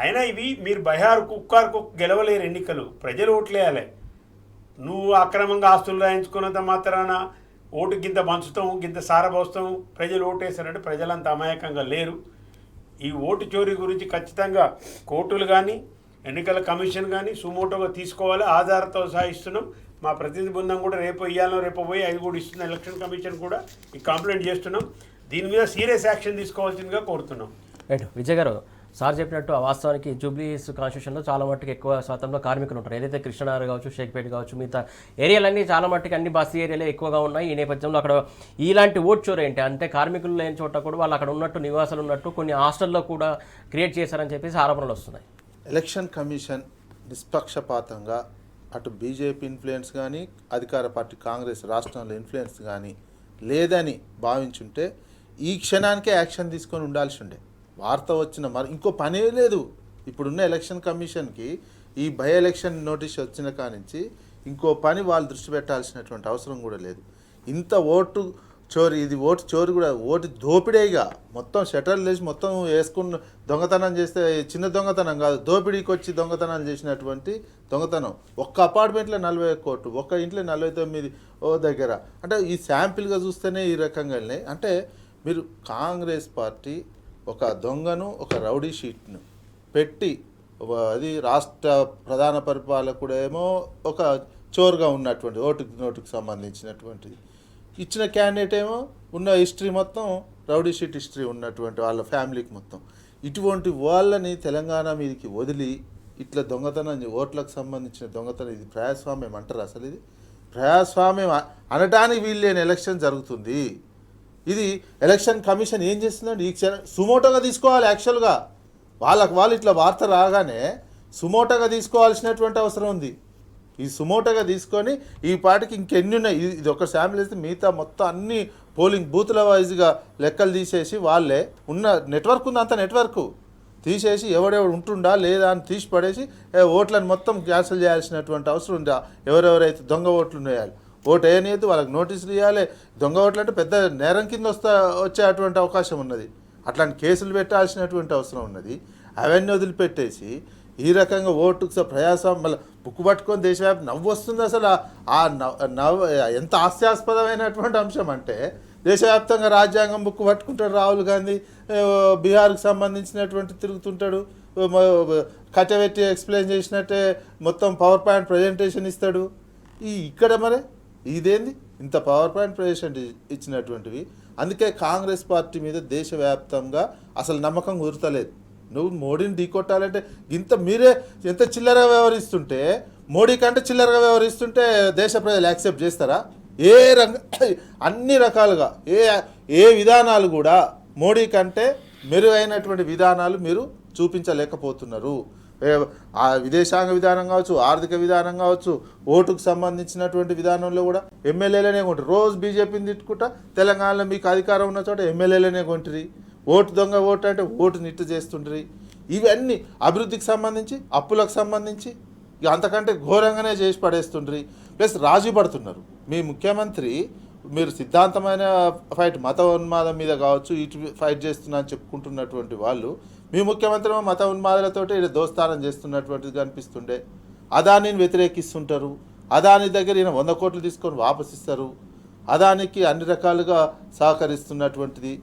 అయినా ఇవి మీరు బహార్ కుక్కార్ కుక్ గెలవలేరు ఎన్నికలు, ప్రజలు ఓట్లేయాలి. నువ్వు అక్రమంగా ఆస్తులు రాయించుకున్నంత మాత్రాన ఓటు గింత పంచుతాం, గింత సారబోస్తాం, ప్రజలు ఓటేశారంటే ప్రజలంత అమాయకంగా లేరు. ఈ ఓటు చోరీ గురించి ఖచ్చితంగా కోర్టులు కానీ ఎన్నికల కమిషన్ కానీ సుమోటోగా తీసుకోవాలి. ఆధారంతో సాగిస్తున్నాం. మా ప్రతినిధి బృందం కూడా రేపు పోయి అది కూడా ఇస్తున్న ఎలక్షన్ కమిషన్ కూడా ఈ కంప్లైంట్ చేస్తున్నాం. దీని మీద సీరియస్ యాక్షన్ తీసుకోవాల్సిందిగా కోరుతున్నాం. రైట్ విజయ్ గారు, సార్ చెప్పినట్టు వాస్తవానికి జూబ్లీహిల్స్ కాన్స్టిట్యూషన్లో చాలా మట్టుకు ఎక్కువ శాతంలో కార్మికులు ఉంటారు. ఏదైతే కృష్ణనగర్ కావచ్చు, షేక్పేట కావచ్చు, మిగతా ఏరియాలన్నీ చాలా మట్టుకు అన్ని బస్తీ ఏరియాలే ఎక్కువగా ఉన్నాయి. ఈ నేపథ్యంలో అక్కడ ఇలాంటి ఓట్ చోరీ ఏంటి అంటే కార్మికులు లేని చోట కూడా వాళ్ళు అక్కడ ఉన్నట్టు నివాసాలు ఉన్నట్టు కొన్ని హాస్టల్లో కూడా క్రియేట్ చేశారని చెప్పేసి ఆరోపణలు వస్తున్నాయి. ఎలక్షన్ కమిషన్ నిష్పక్షపాతంగా అటు బీజేపీ ఇన్ఫ్లుయెన్స్ కానీ అధికార పార్టీ కాంగ్రెస్ రాష్ట్రంలో ఇన్ఫ్లుయెన్స్ కానీ లేదని భావించుంటే ఈ క్షణానికే యాక్షన్ తీసుకొని ఉండాల్సి ఉండే. వార్త వచ్చిన ఇంకో పనే లేదు. ఇప్పుడున్న ఎలక్షన్ కమిషన్కి ఈ బై ఎలక్షన్ నోటీస్ వచ్చిన కానించి ఇంకో పని వాళ్ళు దృష్టి పెట్టాల్సినటువంటి అవసరం కూడా లేదు. ఇంత ఓటు చోరీ, ఇది ఓటు చోరీ కూడా ఓటు దోపిడేగా. మొత్తం షటర్లు వేసి మొత్తం వేసుకున్న దొంగతనం చేస్తే చిన్న దొంగతనం కాదు, దోపిడీకి వచ్చి దొంగతనాలు చేసినటువంటి దొంగతనం. ఒక్క అపార్ట్మెంట్లో 40 కోట్లు, ఒక్క ఇంట్లో 49 దగ్గర. అంటే ఈ శాంపిల్గా చూస్తేనే ఈ రకంగా వెళ్ళినాయి. అంటే మీరు కాంగ్రెస్ పార్టీ ఒక దొంగను, ఒక రౌడీ షీట్ను పెట్టి, అది రాష్ట్ర ప్రధాన పరిపాలకుడేమో ఒక చోరుగా ఉన్నటువంటి నోటుకు సంబంధించినటువంటిది, ఇచ్చిన క్యాండిడేట్ ఏమో ఉన్న హిస్టరీ మొత్తం రౌడీ షీట్ హిస్టరీ ఉన్నటువంటి వాళ్ళ ఫ్యామిలీకి మొత్తం. ఇటువంటి వాళ్ళని తెలంగాణ మీదకి వదిలి ఇట్లా దొంగతనం, ఓట్లకు సంబంధించిన దొంగతనం, ఇది ప్రజాస్వామ్యం అంటారు? అసలు ఇది ప్రజాస్వామ్యం అనడానికి వీల్లేని ఎలక్షన్ జరుగుతుంది. ఇది ఎలక్షన్ కమిషన్ ఏం చేస్తుందండి? ఈ సుమోటోగా తీసుకోవాలి. యాక్చువల్గా వాళ్ళు ఇట్లా వార్త రాగానే సుమోటోగా తీసుకోవాల్సినటువంటి అవసరం ఉంది. ఈ సుమోటోగా తీసుకొని ఈ పాటికి ఇంకెన్ని ఉన్నాయి, ఇది ఒక శాంపిల్ ఇస్తే మిగతా మొత్తం అన్ని పోలింగ్ బూతుల వైజ్గా లెక్కలు తీసేసి వాళ్ళే ఉన్న నెట్వర్క్ ఉంది, అంత నెట్వర్క్ తీసేసి ఎవడెవడు ఉంటుండా లేదా అని తీసి పడేసి ఓట్లను మొత్తం క్యాన్సిల్ చేయాల్సినటువంటి అవసరం ఉంది. ఎవరెవరైతే దొంగ ఓట్లు వేయాలి, ఓటు వేయనీయద్దు, వాళ్ళకి నోటీసులు ఇవ్వాలి. దొంగ ఓట్లు అంటే పెద్ద నేరం కింద వచ్చేటువంటి అవకాశం ఉన్నది. అట్లాంటి కేసులు పెట్టాల్సినటువంటి అవసరం ఉన్నది. అవన్నీ వదిలిపెట్టేసి ఈ రకంగా ఓటుకు ప్రయాసం మళ్ళీ బుక్ పట్టుకొని దేశవ్యాప్తం నవ్వు వస్తుంది. అసలు ఆ నవ్వు ఎంత హాస్యాస్పదమైనటువంటి అంశం అంటే, దేశవ్యాప్తంగా రాజ్యాంగం బుక్ పట్టుకుంటాడు రాహుల్ గాంధీ, బీహార్కి సంబంధించినటువంటి తిరుగుతుంటాడు, కట్టబెట్టి ఎక్స్ప్లెయిన్ చేసినట్టే మొత్తం పవర్ పాయింట్ ప్రజెంటేషన్ ఇస్తాడు. ఇక్కడ మరి ఇదేంది ఇంత పవర్ పాయింట్ ప్రజెంటేషన్ ఇచ్చినటువంటివి. అందుకే కాంగ్రెస్ పార్టీ మీద దేశవ్యాప్తంగా అసలు నమ్మకం కుదరతలేదు. నువ్వు మోడీని ఢీకొట్టాలంటే ఇంత మీరే ఎంత చిల్లరగా వ్యవహరిస్తుంటే, మోడీ కంటే చిల్లరగా వ్యవహరిస్తుంటే దేశ ప్రజలు యాక్సెప్ట్ చేస్తారా? అన్ని రకాలుగా ఏ విధానాలు కూడా మోడీ కంటే మెరుగైనటువంటి విధానాలు మీరు చూపించలేకపోతున్నారు. ఆ విదేశాంగ విధానం కావచ్చు, ఆర్థిక విధానం కావచ్చు, ఓటుకు సంబంధించినటువంటి విధానంలో కూడా ఎమ్మెల్యేలనే కొంటారు. రోజు బీజేపీని తిట్టుకుంటా తెలంగాణలో మీకు అధికారం ఉన్న చోట ఎమ్మెల్యేలనే కొంటారు. ఓటు దొంగ ఓటు అంటే ఓటు నిట్టు చేస్తుండ్రి. ఇవన్నీ అభివృద్ధికి సంబంధించి, అప్పులకు సంబంధించి ఇక అంతకంటే ఘోరంగానే చేసి పడేస్తుండ్రి. ప్లస్ రాజీ పడుతున్నారు. మీ ముఖ్యమంత్రి మీరు సిద్ధాంతమైన ఫైట్ మత ఉన్మాదం మీద కావచ్చు ఇటు ఫైట్ చేస్తున్నా అని చెప్పుకుంటున్నటువంటి వాళ్ళు, మీ ముఖ్యమంత్రి మత ఉన్మాదాలతోటి ఇక్కడ దోస్తానం చేస్తున్నటువంటిది కనిపిస్తుండే. అదానిని వ్యతిరేకిస్తుంటారు. అదాని దగ్గర ఈయన 100 కోట్లు తీసుకొని వాపసిస్తారు. అదానికి అన్ని రకాలుగా సహకరిస్తున్నటువంటిది.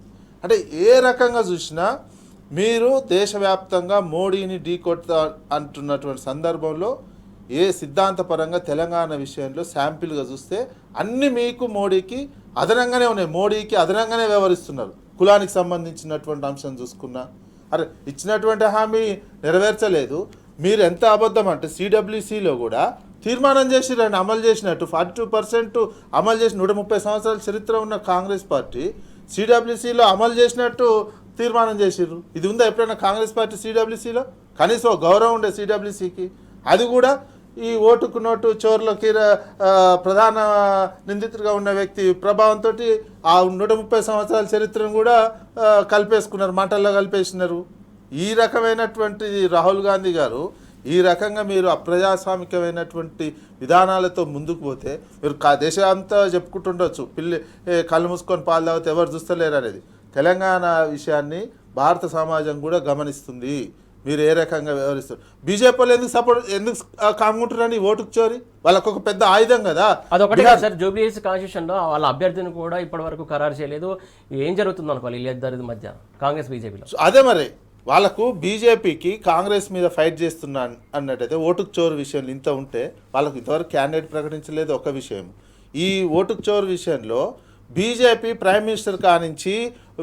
అంటే ఏ రకంగా చూసినా మీరు దేశవ్యాప్తంగా మోడీని ఢీకొట్ట అంటున్నటువంటి సందర్భంలో ఏ సిద్ధాంతపరంగా తెలంగాణ విషయంలో శాంపిల్గా చూస్తే అన్నీ మీకు మోడీకి అదనంగానే ఉన్నాయి. మోడీకి అదనంగానే వ్యవహరిస్తున్నారు. కులానికి సంబంధించినటువంటి అంశం చూసుకున్నా అరే ఇచ్చినటువంటి హామీ నెరవేర్చలేదు. మీరు ఎంత అబద్ధం అంటే సిడబ్ల్యూసిలో కూడా తీర్మానం చేసిరండి అమలు చేసినట్టు. 42% అమలు చేసి 130 సంవత్సరాల చరిత్ర ఉన్న కాంగ్రెస్ పార్టీ సిడబ్ల్యూసిలో అమలు చేసినట్టు తీర్మానం చేసిర్రు. ఇది ఉందా ఎప్పుడైనా కాంగ్రెస్ పార్టీ సిడబ్ల్యూసిలో? కనీసం గౌరవం ఉండే సిడబ్ల్యూసికి. అది కూడా ఈ ఓటుకు నోటు చోర్లకి ప్రధాన నిందితుడిగా ఉన్న వ్యక్తి ప్రభావంతో ఆ 130 సంవత్సరాల చరిత్రను కూడా కలిపేసుకున్నారు, మంటల్లో కలిపేసినారు. ఈ రకమైనటువంటి రాహుల్ గాంధీ గారు ఈ రకంగా మీరు అప్రజాస్వామికమైనటువంటి విధానాలతో ముందుకు పోతే మీరు దేశంతా చెప్పుకుంటుండొచ్చు కళ్ళు మూసుకొని పాలు తాగితే ఎవరు చూస్తలేరు అనేది. తెలంగాణ విషయాన్ని భారత సమాజం కూడా గమనిస్తుంది. మీరు ఏ రకంగా వ్యవహరిస్తారు. బీజేపీ వాళ్ళు ఎందుకు కాముకుంటారని ఓటుకు చోరీ వాళ్ళకు ఒక పెద్ద ఆయుధం కదా. అదొకటి సార్, జూబ్లీహిల్స్ కాన్స్టిట్యూషన్లో వాళ్ళ అభ్యర్థిని కూడా ఇప్పటి వరకు ఖరారు చేయలేదు. ఏం జరుగుతుంది అనుకోవాలి వీళ్ళిద్దరి మధ్య కాంగ్రెస్ బీజేపీలో? అదే మరి వాళ్ళకు బీజేపీకి కాంగ్రెస్ మీద ఫైట్ చేస్తున్నా అన్నట్టయితే ఓటుకు చోరు విషయంలో ఇంత ఉంటే వాళ్ళకు ఇంతవరకు క్యాండిడేట్ ప్రకటించలేదు. ఒక విషయం ఈ ఓటుకు చోరు విషయంలో బీజేపీ ప్రైమ్ మినిస్టర్ కానించి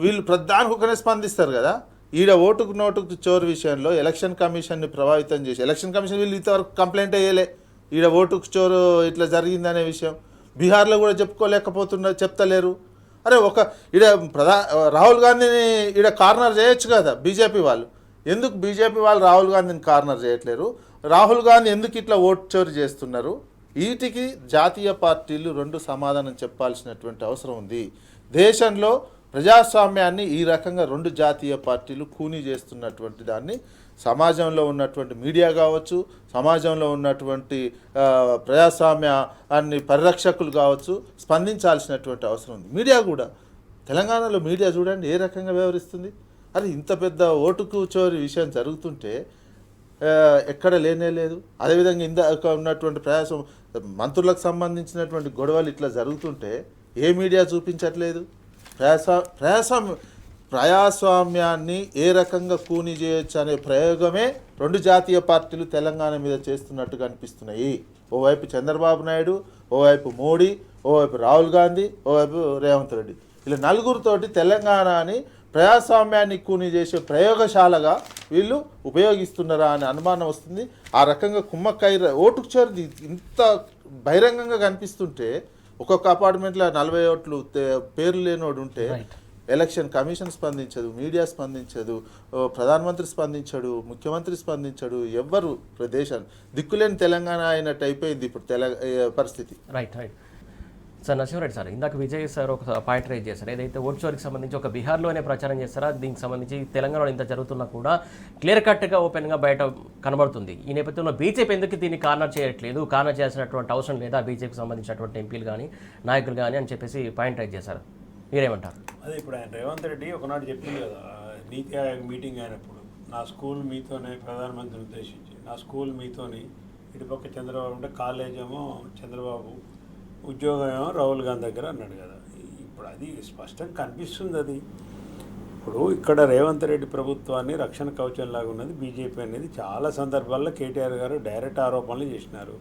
వీళ్ళు ప్రధానికి ఒకనే స్పందిస్తారు కదా. ఈడ ఓటుకు నోటుకు చోరు విషయంలో ఎలక్షన్ కమిషన్ని ప్రభావితం చేసి ఎలక్షన్ కమిషన్ వీళ్ళు ఇంతవరకు కంప్లైంట్ అయ్యలే ఈడ ఓటుకు చోరు ఇట్లా జరిగిందనే విషయం. బీహార్లో కూడా చెప్తలేరు. అరే ఒక ఈడ రాహుల్ గాంధీని ఈడ కార్నర్ చేయొచ్చు కదా బీజేపీ వాళ్ళు. ఎందుకు బీజేపీ వాళ్ళు రాహుల్ గాంధీని కార్నర్ చేయట్లేరు? రాహుల్ గాంధీ ఎందుకు ఇట్లా ఓటు చోరు చేస్తున్నారు? వీటికి జాతీయ పార్టీలు రెండు సమాధానం చెప్పాల్సినటువంటి అవసరం ఉంది. దేశంలో ప్రజాస్వామ్యాన్ని ఈ రకంగా రెండు జాతీయ పార్టీలు కూనీ చేస్తున్నటువంటి దాన్ని సమాజంలో ఉన్నటువంటి మీడియా కావచ్చు, సమాజంలో ఉన్నటువంటి ప్రజాస్వామ్యాన్ని పరిరక్షకులు కావచ్చు స్పందించాల్సినటువంటి అవసరం ఉంది. మీడియా కూడా తెలంగాణలో మీడియా చూడండి ఏ రకంగా వ్యవహరిస్తుంది. అది ఇంత పెద్ద ఓటుకు చోరీ విషయం జరుగుతుంటే ఎక్కడ లేనే లేదు. అదేవిధంగా ఇందాక ఉన్నటువంటి మంత్రులకు సంబంధించినటువంటి గొడవలు ఇట్లా జరుగుతుంటే ఏ మీడియా చూపించట్లేదు. ప్రజాస్వామ్యాన్ని ఏ రకంగా కూనీ చేయొచ్చు అనే ప్రయోగమే రెండు జాతీయ పార్టీలు తెలంగాణ మీద చేస్తున్నట్టుగా అనిపిస్తున్నాయి. ఓవైపు చంద్రబాబు నాయుడు, ఓవైపు మోడీ, ఓవైపు రాహుల్ గాంధీ, ఓవైపు రేవంత్ రెడ్డి. ఇలా నలుగురితోటి తెలంగాణని ప్రజాస్వామ్యాన్ని కూనీ చేసే ప్రయోగశాలగా వీళ్ళు ఉపయోగిస్తున్నారా అనే అనుమానం వస్తుంది. ఆ రకంగా కుమ్మక్కై ఓటుకు చేరి ఇంత బహిరంగంగా కనిపిస్తుంటే ఒక్కొక్క అపార్ట్మెంట్లో 40 ఓట్లు పేర్లు లేనోడు ఉంటే ఎలక్షన్ కమిషన్ స్పందించదు, మీడియా స్పందించదు, ప్రధానమంత్రి స్పందించడు, ముఖ్యమంత్రి స్పందించడు, ఎవ్వరు దేశాన్ని దిక్కులేని తెలంగాణ అయినట్టు అయిపోయింది ఇప్పుడు పరిస్థితి. రైట్ సార్ నరసింహారెడ్డి సార్, ఇందాక విజయ్ సార్ ఒక పాయింట్ రైజ్ చేశారు, ఏదైతే ఓట్ చోరీకి సంబంధించి ఒక బీహార్లోనే ప్రచారం చేస్తారా, దీనికి సంబంధించి తెలంగాణలో ఇంత జరుగుతున్నా కూడా క్లియర్ కట్గా ఓపెన్గా బయట కనబడుతుంది. ఈ నేపథ్యంలో బీజేపీ ఎందుకు దీన్ని కార్నర్ చేయట్లేదు, కార్నర్ చేయాల్సినటువంటి అవసరం లేదా బీజేపీకి సంబంధించినటువంటి ఎంపీలు కానీ నాయకులు కానీ అని చెప్పేసి పాయింట్ రైజ్ చేశారు, మీరేమంటారు? అదే ఇప్పుడు ఆయన రేవంత్ రెడ్డి ఒకనాడు చెప్పింది కదా, నీతి ఆయోగ్ మీటింగ్ అయినప్పుడు, నా స్కూల్ మీతోనే, ప్రధానమంత్రిని ఉద్దేశించి నా స్కూల్ మీతోని, ఇటుపక్క చంద్రబాబు ఉంటే కాలేజ్ ఏమో చంద్రబాబు, ఉద్యోగం ఏమో రాహుల్ గాంధీ దగ్గర అన్నాడు కదా. ఇప్పుడు అది స్పష్టంగా కనిపిస్తుంది. అది ఇప్పుడు ఇక్కడ రేవంత్ రెడ్డి ప్రభుత్వాన్ని రక్షణ కవచంలాగా ఉన్నది బీజేపీ అనేది. చాలా సందర్భాల్లో కేటీఆర్ గారు డైరెక్ట్ ఆరోపణలు చేసినారు,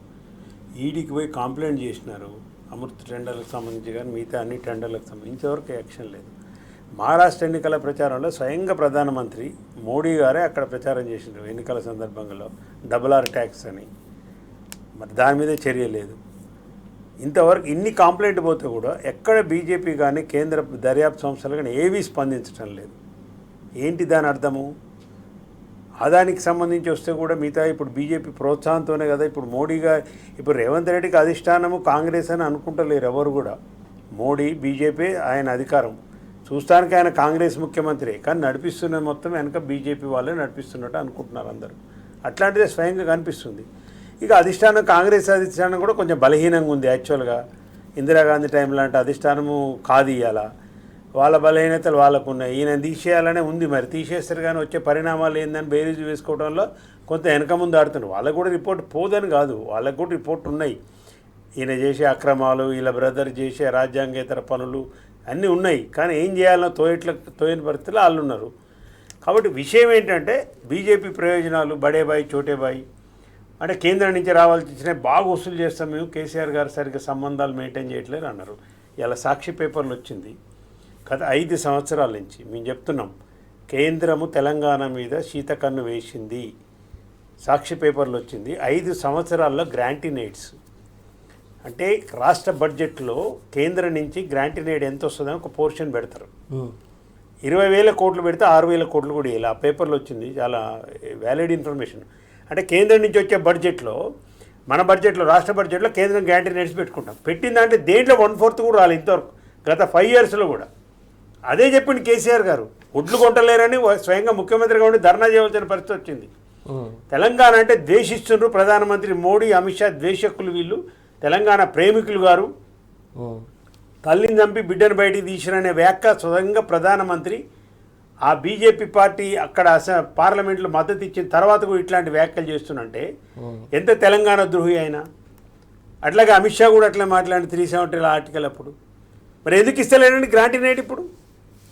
ఈడీకి పోయి కంప్లైంట్ చేసినారు, అమృత్ టెండర్లకు సంబంధించి కానీ మిగతా అన్ని టెండర్లకు సంబంధించి వరకు యాక్షన్ లేదు. మహారాష్ట్ర ఎన్నికల ప్రచారంలో స్వయంగా ప్రధానమంత్రి మోడీ గారే అక్కడ ప్రచారం చేసినారు ఎన్నికల సందర్భంలో RRR ట్యాక్స్ అని, మరి దాని మీద చర్య లేదు. ఇంతవరకు ఇన్ని కంప్లైంట్ పోతే కూడా ఎక్కడ బీజేపీ కానీ కేంద్ర దర్యాప్తు సంస్థలు కానీ ఏవీ స్పందించడం లేదు. ఏంటి దాని అర్థము? ఆదానికి సంబంధించి వస్తే కూడా మిగతా ఇప్పుడు బీజేపీ ప్రోత్సాహంతోనే కదా ఇప్పుడు మోడీగా, ఇప్పుడు రేవంత్ రెడ్డికి అధిష్టానము కాంగ్రెస్ అని అనుకుంటలేరు ఎవరు కూడా. మోడీ బీజేపీ ఆయన అధికారం, చూస్తానికి ఆయన కాంగ్రెస్ ముఖ్యమంత్రి, కానీ నడిపిస్తున్నది మొత్తం వెనక బీజేపీ వాళ్ళే నడిపిస్తున్నట్టు అనుకుంటున్నారు అందరూ. అట్లాంటిదే స్వయంగా కనిపిస్తుంది. ఇక అధిష్టానం, కాంగ్రెస్ అధిష్టానం కూడా కొంచెం బలహీనంగా ఉంది యాక్చువల్గా. ఇందిరాగాంధీ టైం లాంటి అధిష్టానము కాదు ఇవాళ, వాళ్ళ బలహీనతలు వాళ్ళకు ఉన్నాయి. ఈయన తీసేయాలనే ఉంది, మరి తీసేస్తారు కానీ వచ్చే పరిణామాలు ఏందని బేరీజు వేసుకోవడంలో కొంత వెనక ముందు ఆడుతున్నారు. వాళ్ళకు కూడా రిపోర్ట్ పోదని కాదు, వాళ్ళకు కూడా రిపోర్ట్ ఉన్నాయి. ఈయన చేసే అక్రమాలు, వీళ్ళ బ్రదర్ చేసే రాజ్యాంగేతర పనులు అన్నీ ఉన్నాయి, కానీ ఏం చేయాలనో తోయని పరిస్థితులు వాళ్ళు ఉన్నారు. కాబట్టి విషయం ఏంటంటే బీజేపీ ప్రయోజనాలు, బడేబాయి చోటేబాయి అంటే కేంద్రం నుంచి రావాల్సిన బాగా వసూలు చేస్తాం మేము, కేసీఆర్ గారు సరిగ్గా సంబంధాలు మెయింటైన్ చేయట్లేదు అన్నారు. ఇలా సాక్షి పేపర్లు వచ్చింది, గత 5 సంవత్సరాల నుంచి మేము చెప్తున్నాం కేంద్రము తెలంగాణ మీద శీతకన్ను వేసింది. సాక్షి పేపర్లు వచ్చింది 5 సంవత్సరాల్లో గ్రాంటినేడ్స్ అంటే రాష్ట్ర బడ్జెట్లో కేంద్రం నుంచి గ్రాంటినేడ్ ఎంత వస్తుందని ఒక పోర్షన్ పెడతారు. 20,000 కోట్లు పెడితే 6,000 కోట్లు కూడా ఇలా ఆ పేపర్లో వచ్చింది. చాలా వ్యాలిడ్ ఇన్ఫర్మేషన్. అంటే కేంద్రం నుంచి వచ్చే బడ్జెట్లో, మన బడ్జెట్లో, రాష్ట్ర బడ్జెట్లో కేంద్రం గ్రాంటినేడ్స్ పెట్టుకుంటాం. పెట్టిందంటే దేంట్లో 1/4 కూడా రాలి ఇంతవరకు గత 5 ఇయర్స్లో కూడా. అదే చెప్పింది కేసీఆర్ గారు, ఒడ్లు కొంటలేరని స్వయంగా ముఖ్యమంత్రిగా ఉండి ధర్నా చేయవలసిన పరిస్థితి వచ్చింది. తెలంగాణ అంటే ద్వేషిస్తున్నారు ప్రధానమంత్రి మోడీ, అమిత్ షా ద్వేషకులు వీళ్ళు, తెలంగాణ ప్రేమికులు గారు. తల్లిని చంపి బిడ్డను బయటికి తీసిరనే వ్యాఖ్య స్వయంగా ప్రధానమంత్రి, ఆ బీజేపీ పార్టీ అక్కడ పార్లమెంట్లో మద్దతు ఇచ్చిన తర్వాత కూడా ఇట్లాంటి వ్యాఖ్యలు చేస్తున్నంటే ఎంత తెలంగాణ ద్రోహి అయినా. అట్లాగే అమిత్ షా కూడా అట్లా మాట్లాడిన 370 ఆర్టికల్ అప్పుడు. మరి ఎందుకు ఇస్తలేనండి గ్రాంటినేడ్? ఇప్పుడు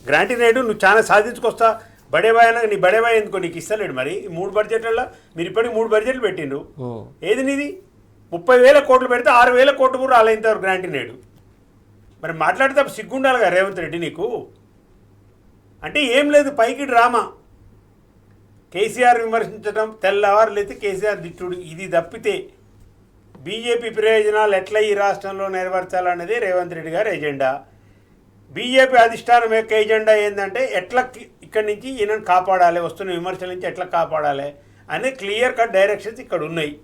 గ్రాంటినేడ్ నువ్వు చాలా సాధించుకొస్తా, బడేబాయ్ అన్న నీ బడేబాయ్ ఎందుకో నీకు ఇస్తలేడు. మరి 3 బడ్జెట్లలో మీరు ఇప్పటికి 3 బడ్జెట్లు పెట్టిండు, ఏది నీది? 30,000 కోట్లు పెడితే 6,000 కోట్లు కూడా రాలేంతవరకు గ్రాంటినేడు. మరి మాట్లాడితే సిగ్గుండాలి కదా రేవంత్ రెడ్డి నీకు. అంటే ఏం లేదు, పైకి డ్రామా, కేసీఆర్ విమర్శించడం, తెల్లవారులైతే కేసీఆర్ దిట్టుడు, ఇది తప్పితే బీజేపీ ప్రయోజనాలు ఎట్లా ఈ రాష్ట్రంలో నెరవేర్చాలనేది రేవంత్ రెడ్డి గారి ఎజెండా. బీజేపీ అధిష్టానం యొక్క ఎజెండా ఏంటంటే ఎట్లా ఇక్కడి నుంచి ఈయనను కాపాడాలి, వస్తున్న విమర్శల నుంచి ఎట్లా కాపాడాలి అనే క్లియర్ కట్ డైరెక్షన్స్ ఇక్కడ ఉన్నాయి.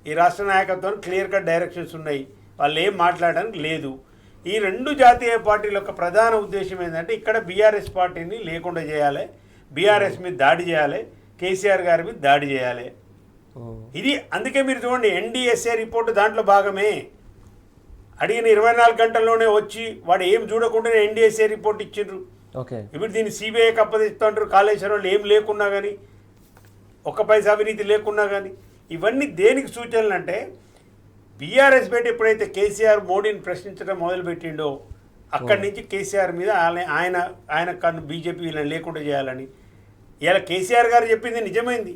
ఈ రాష్ట్ర నాయకత్వానికి క్లియర్ కట్ డైరెక్షన్స్ ఉన్నాయి, వాళ్ళు ఏం మాట్లాడడానికి లేదు. ఈ 2 జాతీయ పార్టీల యొక్క ప్రధాన ఉద్దేశం ఏంటంటే ఇక్కడ బీఆర్ఎస్ పార్టీని లేకుండా చేయాలి, బీఆర్ఎస్ మీద దాడి చేయాలి, కేసీఆర్ గారి మీద దాడి చేయాలి. ఇది అందుకే మీరు చూడండి NDSA రిపోర్టు దాంట్లో భాగమే. అడిగిన 24 గంటల్లోనే వచ్చి వాడు ఏం చూడకుండానే NDSA రిపోర్ట్ ఇచ్చిండ్రు. ఇప్పుడు దీన్ని CBIకి అప్పగిస్తుంటారు. కాళేశ్వరంలో ఏం లేకున్నా కానీ, ఒక్క పైసా అవినీతి లేకున్నా కానీ, ఇవన్నీ దేనికి సూచనలు అంటే బీఆర్ఎస్ పెట్టి ఎప్పుడైతే కేసీఆర్ మోడీని ప్రశ్నించడం మొదలుపెట్టిండో అక్కడి నుంచి కేసీఆర్ మీద ఆయన కన్ను బీజేపీ వీళ్ళని లేకుండా చేయాలని. ఇవాళ కేసీఆర్ గారు చెప్పింది నిజమైంది.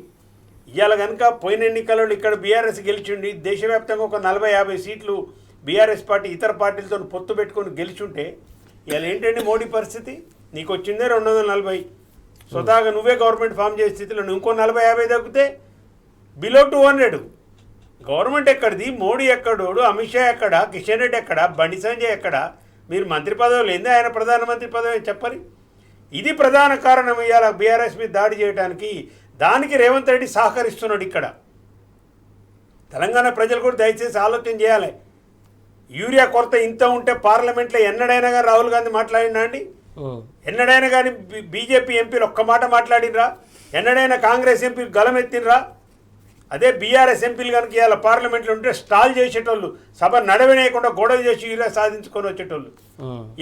ఇవాళ కనుక పోయిన ఎన్నికలలో ఇక్కడ బీఆర్ఎస్ గెలిచిండి దేశవ్యాప్తంగా ఒక 40-50 సీట్లు బీఆర్ఎస్ పార్టీ ఇతర పార్టీలతో పొత్తు పెట్టుకొని గెలిచుంటే ఇవాళ ఏంటంటే మోడీ పరిస్థితి? నీకు వచ్చిందే 240, స్వతహాగా నువ్వే గవర్నమెంట్ ఫామ్ చేసే స్థితిలో ఇంకో 40-50 తగ్గితే బిలో 200. గవర్నమెంట్ ఎక్కడిది, మోడీ ఎక్కడోడు, అమిత్ షా ఎక్కడ, కిషన్ రెడ్డి ఎక్కడ, బండి సంజయ్ ఎక్కడ, మీరు మంత్రి పదవులు ఏంది, ఆయన ప్రధానమంత్రి పదవి చెప్పాలి. ఇది ప్రధాన కారణం ఇవాళ బీఆర్ఎస్ మీద దాడి చేయడానికి. దానికి రేవంత్ రెడ్డి సహకరిస్తున్నాడు. ఇక్కడ తెలంగాణ ప్రజలు కూడా దయచేసి ఆలోచన చేయాలి. యూరియా కొరత ఇంత ఉంటే పార్లమెంట్లో ఎన్నడైనా కానీ రాహుల్ గాంధీ మాట్లాడినా అండి? ఎన్నడైనా కానీ బీజేపీ ఎంపీలు ఒక్క మాట మాట్లాడినరా? ఎన్నడైనా కాంగ్రెస్ ఎంపీలు గలమెత్తినరా? అదే బీఆర్ఎస్ ఎంపీలు కనుక ఇవాళ పార్లమెంట్లో ఉంటే స్టాల్ చేసేటోళ్ళు, సభ నడవనేయకుండా గొడవ చేసి యూరియా సాధించుకొని వచ్చేటోళ్ళు.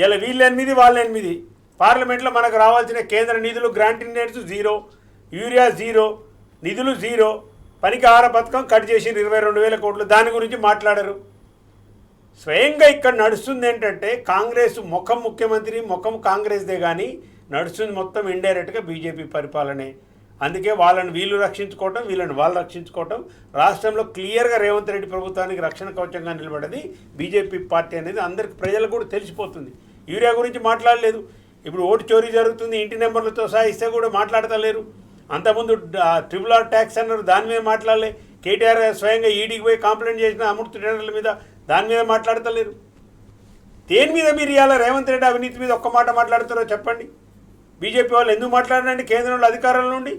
ఇలా వీళ్ళు 8 వాళ్ళు 8. పార్లమెంట్లో మనకు రావాల్సిన కేంద్ర నిధులు గ్రాంటింగ్ రేట్స్ 0, యూరియా 0, నిధులు 0, పనికి ఆహార పథకం కట్ చేసి 22,000 కోట్లు. దాని గురించి మాట్లాడరు. స్వయంగా ఇక్కడ నడుస్తుంది ఏంటంటే కాంగ్రెస్ ముఖం ముఖ్యమంత్రి, ముఖం కాంగ్రెస్దే కానీ నడుస్తుంది మొత్తం ఇండైరెక్ట్గా బీజేపీ పరిపాలనే. అందుకే వాళ్ళని వీళ్ళు రక్షించుకోవటం, వీళ్ళని వాళ్ళు రక్షించుకోవటం. రాష్ట్రంలో క్లియర్గా రేవంత్ రెడ్డి ప్రభుత్వానికి రక్షణ కవచంగా నిలబడది బీజేపీ పార్టీ అనేది అందరికి ప్రజలకు కూడా తెలిసిపోతుంది. యూరియా గురించి మాట్లాడలేదు. ఇప్పుడు ఓటు చోరీ జరుగుతుంది, ఇంటి నెంబర్లతో సహా ఇస్తే కూడా మాట్లాడతలేరు. అంతకుముందు RRR ట్యాక్స్ అన్నారు, దాని మీద మాట్లాడలే. కేటీఆర్ స్వయంగా ఈడీకి పోయి కంప్లైంట్ చేసిన అమృత్ టెండర్ల మీద, దాని మీద మాట్లాడతలేరు. దేని మీద మీరు ఇవాళ రేవంత్ రెడ్డి అవినీతి మీద ఒక్క మాట మాట్లాడుతారో చెప్పండి. బీజేపీ వాళ్ళు ఎందుకు మాట్లాడండి? కేంద్రంలో అధికారంలో నుండి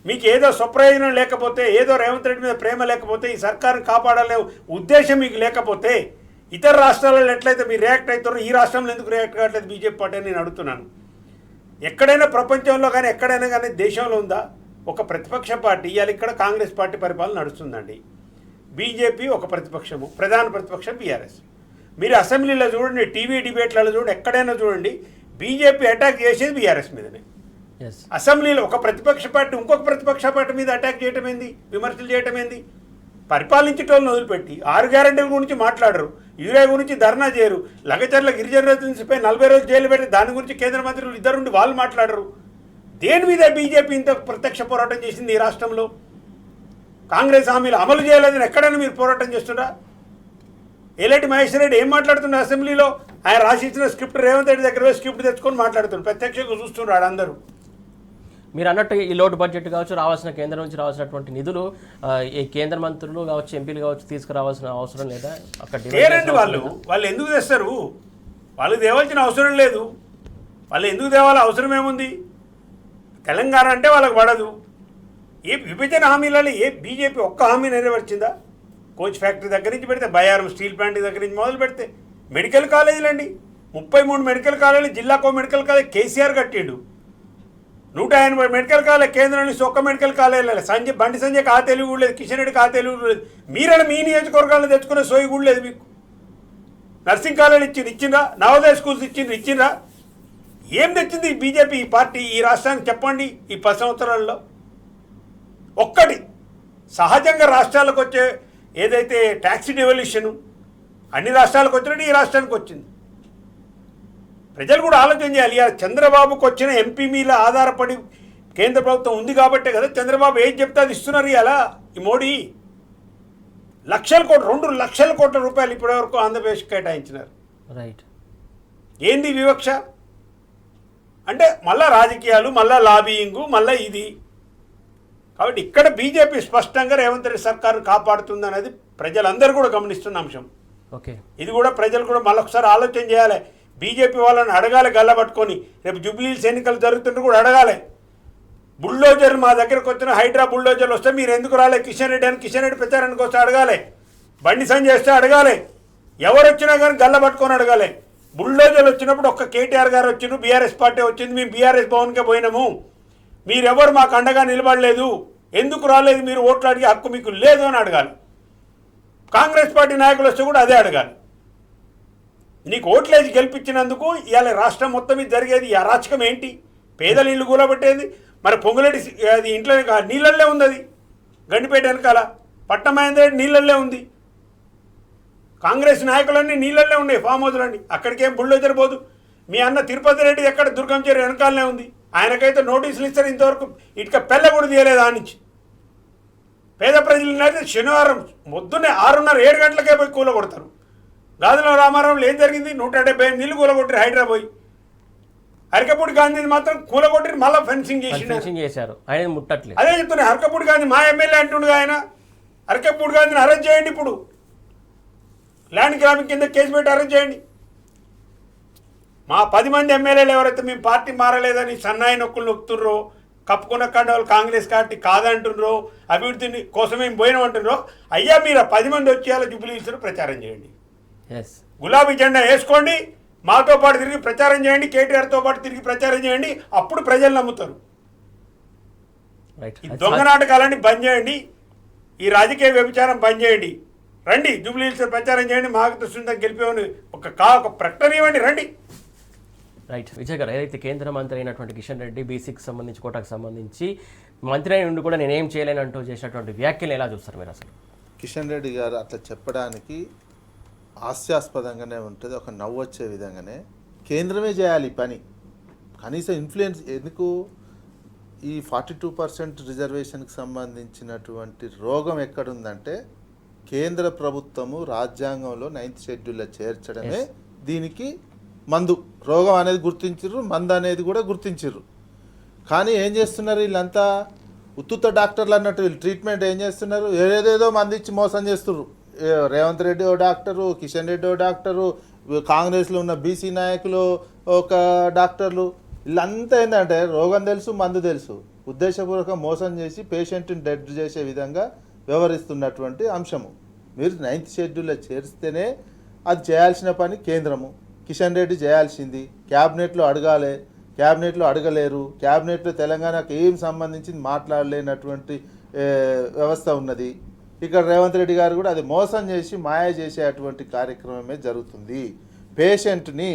మీకు ఏదో స్వప్రయోజనం లేకపోతే, ఏదో రేవంత్ రెడ్డి మీద ప్రేమ లేకపోతే, ఈ సర్కారుని కాపాడాలనే ఉద్దేశం మీకు లేకపోతే, ఇతర రాష్ట్రాలలో ఎట్లయితే మీరు రియాక్ట్ అవుతారో ఈ రాష్ట్రంలో ఎందుకు రియాక్ట్ కావట్లేదు బీజేపీ పార్టీ అని నేను అడుగుతున్నాను. ఎక్కడైనా ప్రపంచంలో కానీ ఎక్కడైనా కానీ దేశంలో ఉందా ఒక ప్రతిపక్ష పార్టీ? ఇవాళ ఇక్కడ కాంగ్రెస్ పార్టీ పరిపాలన నడుస్తుందండి. బీజేపీ ఒక ప్రతిపక్షము, ప్రధాన ప్రతిపక్షం బీఆర్ఎస్. మీరు అసెంబ్లీలో చూడండి, టీవీ డిబేట్లలో చూడండి, ఎక్కడైనా చూడండి, బీజేపీ అటాక్ చేసేది బీఆర్ఎస్ మీదనే. అసెంబ్లీలో ఒక ప్రతిపక్ష పార్టీ ఇంకొక ప్రతిపక్ష పార్టీ మీద అటాక్ చేయటం ఏంది, విమర్శలు చేయటం ఏంది? పరిపాలించేటోళ్ళని వదిలిపెట్టి 6 గ్యారెంటీల గురించి మాట్లాడరు, యూరియా గురించి ధర్నా చేయరు, లగచర్ల గిరిజన రైతులపై 40 రోజులు జైలు పెట్టి దాని గురించి కేంద్ర మంత్రులు ఇద్దరుండి వాళ్ళు మాట్లాడరు. దేని మీద బీజేపీ ఇంత ప్రత్యక్ష పోరాటం చేసింది ఈ రాష్ట్రంలో? కాంగ్రెస్ హామీలు అమలు చేయలేదని ఎక్కడైనా మీరు పోరాటం చేస్తున్నారా? ఏలేటి మహేశ్వర రెడ్డి ఏం మాట్లాడుతున్నారు అసెంబ్లీలో? ఆయన రాసిచ్చిన స్క్రిప్ట్ రేవంత్ రెడ్డి దగ్గర స్క్రిప్ట్ తెచ్చుకొని మాట్లాడుతున్నారు, ప్రత్యక్షంగా చూస్తున్నాడు అందరూ. మీరు అన్నట్టు ఈ లోటు బడ్జెట్ కావచ్చు, రావాల్సిన కేంద్రం నుంచి రావాల్సినటువంటి నిధులు ఈ కేంద్ర మంత్రులు కావచ్చు, ఎంపీలు కావచ్చు తీసుకురావాల్సిన అవసరం లేదా? అక్కడ వాళ్ళు ఎందుకు తెస్తారు? వాళ్ళు తేవాల్సిన అవసరం లేదు. వాళ్ళు ఎందుకు తేవాలి? అవసరం ఏముంది? తెలంగాణ అంటే వాళ్ళకి పడదు. ఏ విభజన హామీలలో ఏ బీజేపీ ఒక్క హామీ నెరవేర్చిందా? కోచ్ ఫ్యాక్టరీ దగ్గర నుంచి పెడితే, బయారం స్టీల్ ప్లాంట్ దగ్గర నుంచి మొదలు పెడితే, మెడికల్ కాలేజీలు అండి, 33 మెడికల్ కాలేజీలు, జిల్లాకో మెడికల్ కాలేజ్ కేసీఆర్ కట్టిండు. 180 మెడికల్ కాలేజ్ కేంద్రం నుంచి ఒక్క మెడికల్ కాలేజ్ బండి సంజయ్కి ఆ తెలివి కూడా లేదు, కిషన్ రెడ్డికి ఆ తెలివి కూడా లేదు. మీరైనా మీ నియోజకవర్గాలను తెచ్చుకునే సోయి కూడా లేదు మీకు. నర్సింగ్ కాలేజ్ ఇచ్చిండ్రా, నవోదయ స్కూల్స్ ఇచ్చిండ్రా? ఏం తెచ్చింది బీజేపీ ఈ పార్టీ ఈ రాష్ట్రానికి చెప్పండి? ఈ 10 సంవత్సరాల్లో ఒక్కటి సహజంగా రాష్ట్రాలకు వచ్చే ఏదైతే ట్యాక్సీ డెవల్యూషను అన్ని రాష్ట్రాలకు వచ్చినట్టు ఈ రాష్ట్రానికి వచ్చింది. ప్రజలు కూడా ఆలోచన చేయాలి. చంద్రబాబుకు వచ్చిన ఎంపీ మీద ఆధారపడి కేంద్ర ప్రభుత్వం ఉంది కాబట్టే కదా చంద్రబాబు ఏం చెప్తే అది ఇస్తున్నారు. ఇలా ఈ మోడీ 2 లక్షల కోట్ల రూపాయలు ఇప్పటివరకు ఆంధ్రప్రదేశ్కి కేటాయించినారు. రైట్. ఏంది వివక్ష అంటే? మళ్ళా రాజకీయాలు, మళ్ళా లాబీయింగు, మళ్ళీ ఇది. కాబట్టి ఇక్కడ బీజేపీ స్పష్టంగా రేవంత్ రెడ్డి సర్కారు కాపాడుతుంది అనేది ప్రజలందరూ కూడా గమనిస్తున్న అంశం. ఓకే, ఇది కూడా ప్రజలు కూడా మళ్ళొకసారి ఆలోచన చేయాలి. బీజేపీ వాళ్ళని అడగాలి, గల్లబట్టుకొని. రేపు జూబ్లీహిల్స్ ఎన్నికలు జరుగుతుంటే కూడా అడగాలి. బుల్డోజర్ మా దగ్గరకు వచ్చిన హైడ్రా బుల్డోజర్లు వస్తే మీరు ఎందుకు రాలే కిషన్ రెడ్డి అని, కిషన్ రెడ్డి ప్రచారానికి వస్తే అడగాలి. బండి సంజయ్ వస్తే అడగాలి. ఎవరు వచ్చినా కానీ గల్లబట్టుకొని అడగాలి. బుల్డోజర్లు వచ్చినప్పుడు ఒక్క కేటీఆర్ గారు వచ్చిండ్రు, బీఆర్ఎస్ పార్టీ వచ్చింది, మేము బీఆర్ఎస్ భవన్కే పోయినాము, మీరెవరు మాకు అండగా నిలబడలేదు, ఎందుకు రాలేదు, మీరు ఓట్లు అడిగే హక్కు మీకు లేదు అని అడగాలి. కాంగ్రెస్ పార్టీ నాయకులు వస్తే కూడా అదే అడగాలి. నీకు ఓట్లేసి గెలిపించినందుకు ఇవాళ రాష్ట్రం మొత్తం మీద జరిగేది ఈ అరాచకం ఏంటి? పేదల ఇల్లు కూలబెట్టేది. మరి పొంగులేటి అది ఇంట్లో నీళ్ళల్లో ఉంది, అది గండిపేట వెనకాల పట్టమహేంద్ర నీళ్ళల్లో ఉంది. కాంగ్రెస్ నాయకులన్నీ నీళ్ళల్లో ఉన్నాయి, ఫామ్ హౌస్లన్నీ. అక్కడికేం బుల్డోజర్ పోదు. మీ అన్న తిరుపతి రెడ్డి ఎక్కడ దుర్గం చెరు వెనకాలనే ఉంది. ఆయనకైతే నోటీసులు ఇస్తారు, ఇంతవరకు ఇటుక పెళ్ళ కూడా తీయలేదు ఆ నుంచి. పేద ప్రజలైతే శనివారం పొద్దున్నే 6:30-7 గంటలకే పోయి కూలగొడతారు. గాజుల రామారావులో ఏం జరిగింది? 175 నీళ్ళు కూలగొట్టారు హైదరాబాద్. అరకపూడి గాంధీని మాత్రం కూలగొట్టి మళ్ళీ ఫెన్సింగ్ చేశారు. ఆయన ముట్టట్లేదు. అదే చెప్తున్నా, అరకపూడి గాంధీ మా ఎమ్మెల్యే అంటుండగా ఆయన అరకెప్పుడు గాంధీని అరెస్ట్ చేయండి, ఇప్పుడు ల్యాండ్ గ్రాబింగ్ కింద కేసు పెట్టి అరెస్ట్ చేయండి. మా 10 మంది ఎమ్మెల్యేలు ఎవరైతే మేము పార్టీ మారలేదని సన్నాయి నొక్కులు నొక్కుతుర్రో, కప్పుకున్న కండవాళ్ళు కాంగ్రెస్ పార్టీ కాదంటున్నారో, అభివృద్ధిని కోసమే పోయినామంటున్నారో, అయ్యా మీరు 10 మంది వచ్చేయాలో జూబ్లీహిల్స్లో ప్రచారం చేయండి, గులాబీ జెండా వేసుకోండి, మాతో పాటు తిరిగి ప్రచారం చేయండి, కేటీఆర్తో పాటు తిరిగి ప్రచారం చేయండి. అప్పుడు ప్రజలు నమ్ముతారు. ఈ దొంగ నాటకాలన్నీ బంద్ చేయండి, ఈ రాజకీయ వ్యభిచారం బంద్ చేయండి. రండి జూబ్లీహిల్స్లో ప్రచారం చేయండి, మాకు గెలిపేమని ఒక ప్రకటన ఇవ్వండి, రండి. రైట్ విజయ్ గారు, ఏదైతే కేంద్ర మంత్రి అయినటువంటి కిషన్ రెడ్డి బీసీకి సంబంధించి కోటాకు సంబంధించి మంత్రి అయిన నుండి కూడా నేనేం చేయలేనంటూ చేసినటువంటి వ్యాఖ్యలు ఎలా చూస్తారు మీరు అసలు? కిషన్ రెడ్డి గారు అట్లా చెప్పడానికి హాస్యాస్పదంగానే ఉంటుంది, ఒక నవ్వు వచ్చే విధంగానే. కేంద్రమే చేయాలి ఈ పని, కనీసం ఇన్ఫ్లుయెన్స్ ఎందుకు? ఈ 42% రిజర్వేషన్కి సంబంధించినటువంటి రోగం ఎక్కడుందంటే కేంద్ర ప్రభుత్వము రాజ్యాంగంలో 9th షెడ్యూల్లో చేర్చడమే దీనికి మందు. రోగం అనేది గుర్తించారు, మందు అనేది కూడా గుర్తించారు. కానీ ఏం చేస్తున్నారు వీళ్ళంతా? ఉత్తుత్త డాక్టర్లు అన్నట్టు వీళ్ళు ట్రీట్మెంట్ ఏం చేస్తున్నారు? ఏదేదో మంది ఇచ్చి మోసం చేస్తున్నారు. రేవంత్ రెడ్డి ఓ డాక్టరు, కిషన్ రెడ్డి ఓ డాక్టరు, కాంగ్రెస్లో ఉన్న బీసీ నాయకులు ఒక డాక్టర్లు, వీళ్ళంతా ఏంటంటే రోగం తెలుసు, మందు తెలుసు, ఉద్దేశపూర్వక మోసం చేసి పేషెంట్ని డెడ్ చేసే విధంగా వ్యవహరిస్తున్నటువంటి అంశము. మీరు 9th షెడ్యూల్లో చేరిస్తేనే అది చేయాల్సిన పని కేంద్రము. కిషన్ రెడ్డి చేయాల్సింది క్యాబినెట్లో అడగాలి, క్యాబినెట్లో అడగలేరు. క్యాబినెట్లో తెలంగాణకు ఏం సంబంధించింది మాట్లాడలేనటువంటి వ్యవస్థ ఉన్నది. ఇక్కడ రేవంత్ రెడ్డి గారు కూడా అది మోసం చేసి మాయ చేసేటువంటి కార్యక్రమమే జరుగుతుంది. పేషెంట్ని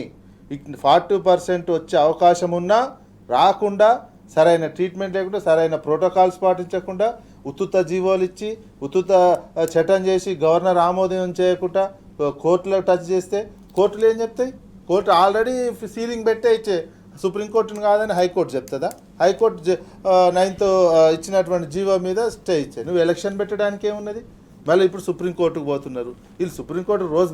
40% వచ్చే అవకాశం ఉన్నా రాకుండా, సరైన ట్రీట్మెంట్ లేకుండా, సరైన ప్రోటోకాల్స్ పాటించకుండా, ఉత్తుత జీవోలు ఇచ్చి ఉత్తుత చట్టం చేసి గవర్నర్ ఆమోదం చేయకుండా కోర్టులో టచ్ చేస్తే కోర్టులు ఏం చెప్తాయి? కోర్టు ఆల్రెడీ సీలింగ్ పెట్టే ఇచ్చే, సుప్రీంకోర్టును కాదని హైకోర్టు చెప్తుందా? హైకోర్టు 9th ఇచ్చినటువంటి జీవో మీద స్టే ఇచ్చే. నువ్వు ఎలక్షన్ పెట్టడానికి ఏమున్నది? మళ్ళీ ఇప్పుడు సుప్రీంకోర్టుకు పోతున్నారు వీళ్ళు. సుప్రీంకోర్టు రోజు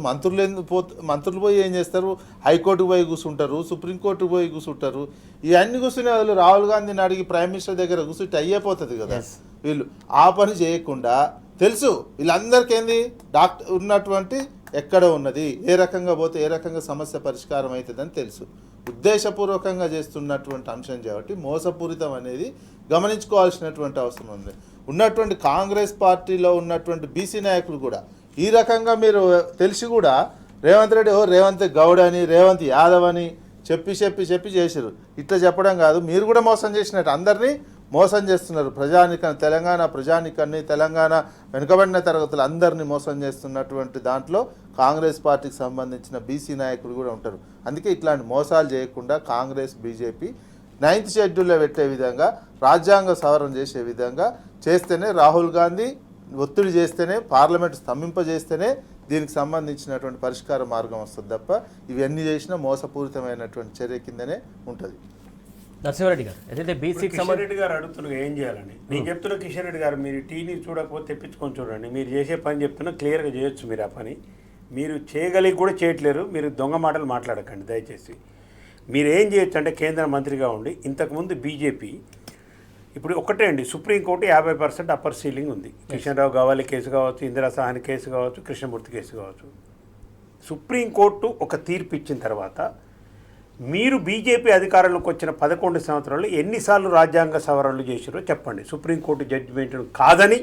మంత్రులు పోయి ఏం చేస్తారు? హైకోర్టుకు పోయి కూర్చుంటారు, సుప్రీంకోర్టుకు పోయి కూర్చుంటారు. ఇవన్నీ కూర్చునే వాళ్ళు రాహుల్ గాంధీని అడిగి ప్రైమ్ మినిస్టర్ దగ్గర కూర్చుంటే అయ్యిపోతుంది కదా. వీళ్ళు ఆ పని చేయకుండా తెలుసు వీళ్ళందరికీ ఏంది డాక్టర్ ఉన్నటువంటి ఎక్కడ ఉన్నది, ఏ రకంగా పోతే ఏ రకంగా సమస్య పరిష్కారం అవుతుందని తెలుసు. ఉద్దేశపూర్వకంగా చేస్తున్నటువంటి అంశం కాబట్టి మోసపూరితం అనేది గమనించుకోవాల్సినటువంటి అవసరం ఉంది. ఉన్నటువంటి కాంగ్రెస్ పార్టీలో ఉన్నటువంటి బీసీ నాయకులు కూడా ఈ రకంగా మీరు తెలిసి కూడా రేవంత్ రెడ్డి రేవంత్ గౌడ్ అని, రేవంత్ యాదవ్ అని చెప్పి చేశారు. ఇట్లా చెప్పడం కాదు, మీరు కూడా మోసం చేసినట్టు అందరినీ మోసం చేస్తున్నారు. తెలంగాణ ప్రజానికాన్ని, తెలంగాణ వెనుకబడిన తరగతులు అందరినీ మోసం చేస్తున్నటువంటి దాంట్లో కాంగ్రెస్ పార్టీకి సంబంధించిన బీసీ నాయకులు కూడా ఉంటారు. అందుకే ఇట్లాంటి మోసాలు చేయకుండా కాంగ్రెస్, బీజేపీ 9th షెడ్యూల్లో పెట్టే విధంగా, రాజ్యాంగ సవరణ చేసే విధంగా చేస్తేనే, రాహుల్ గాంధీ ఒత్తిడి చేస్తేనే, పార్లమెంట్ స్తంభింపజేస్తేనే దీనికి సంబంధించినటువంటి పరిష్కార మార్గం వస్తుంది తప్ప ఇవన్నీ చేసినా మోసపూరితమైనటువంటి చర్య కిందనే ఉంటుంది. నరసింహారెడ్డి గారు, ఏదైతే బీసీకి కిషన్ రెడ్డి గారు అడుగుతున్నారు ఏం చేయాలని. నేను చెప్తున్నా కిషన్ రెడ్డి గారు, మీరు టీవీ చూడకపోతే తెప్పించుకొని చూడండి. మీరు చేసే పని చెప్తున్నా, క్లియర్గా చేయొచ్చు మీరు ఆ పని. మీరు చేయగలిగి కూడా చేయట్లేరు. మీరు దొంగ మాటలు మాట్లాడకండి దయచేసి. మీరు ఏం చేయొచ్చు అంటే కేంద్ర మంత్రిగా ఉండి, ఇంతకుముందు బీజేపీ, ఇప్పుడు ఒకటే అండి, సుప్రీంకోర్టు 50% అప్పర్ సీలింగ్ ఉంది. కిషన్ రావు గవాలి కేసు కావచ్చు, ఇందిరా సాహని కేసు కావచ్చు, కృష్ణమూర్తి కేసు కావచ్చు. సుప్రీంకోర్టు ఒక తీర్పు ఇచ్చిన తర్వాత మీరు బీజేపీ అధికారంలోకి వచ్చిన 11 సంవత్సరాలు ఎన్నిసార్లు రాజ్యాంగ సవరణలు చేసిరో చెప్పండి. సుప్రీంకోర్టు జడ్జిమెంట్ కాదని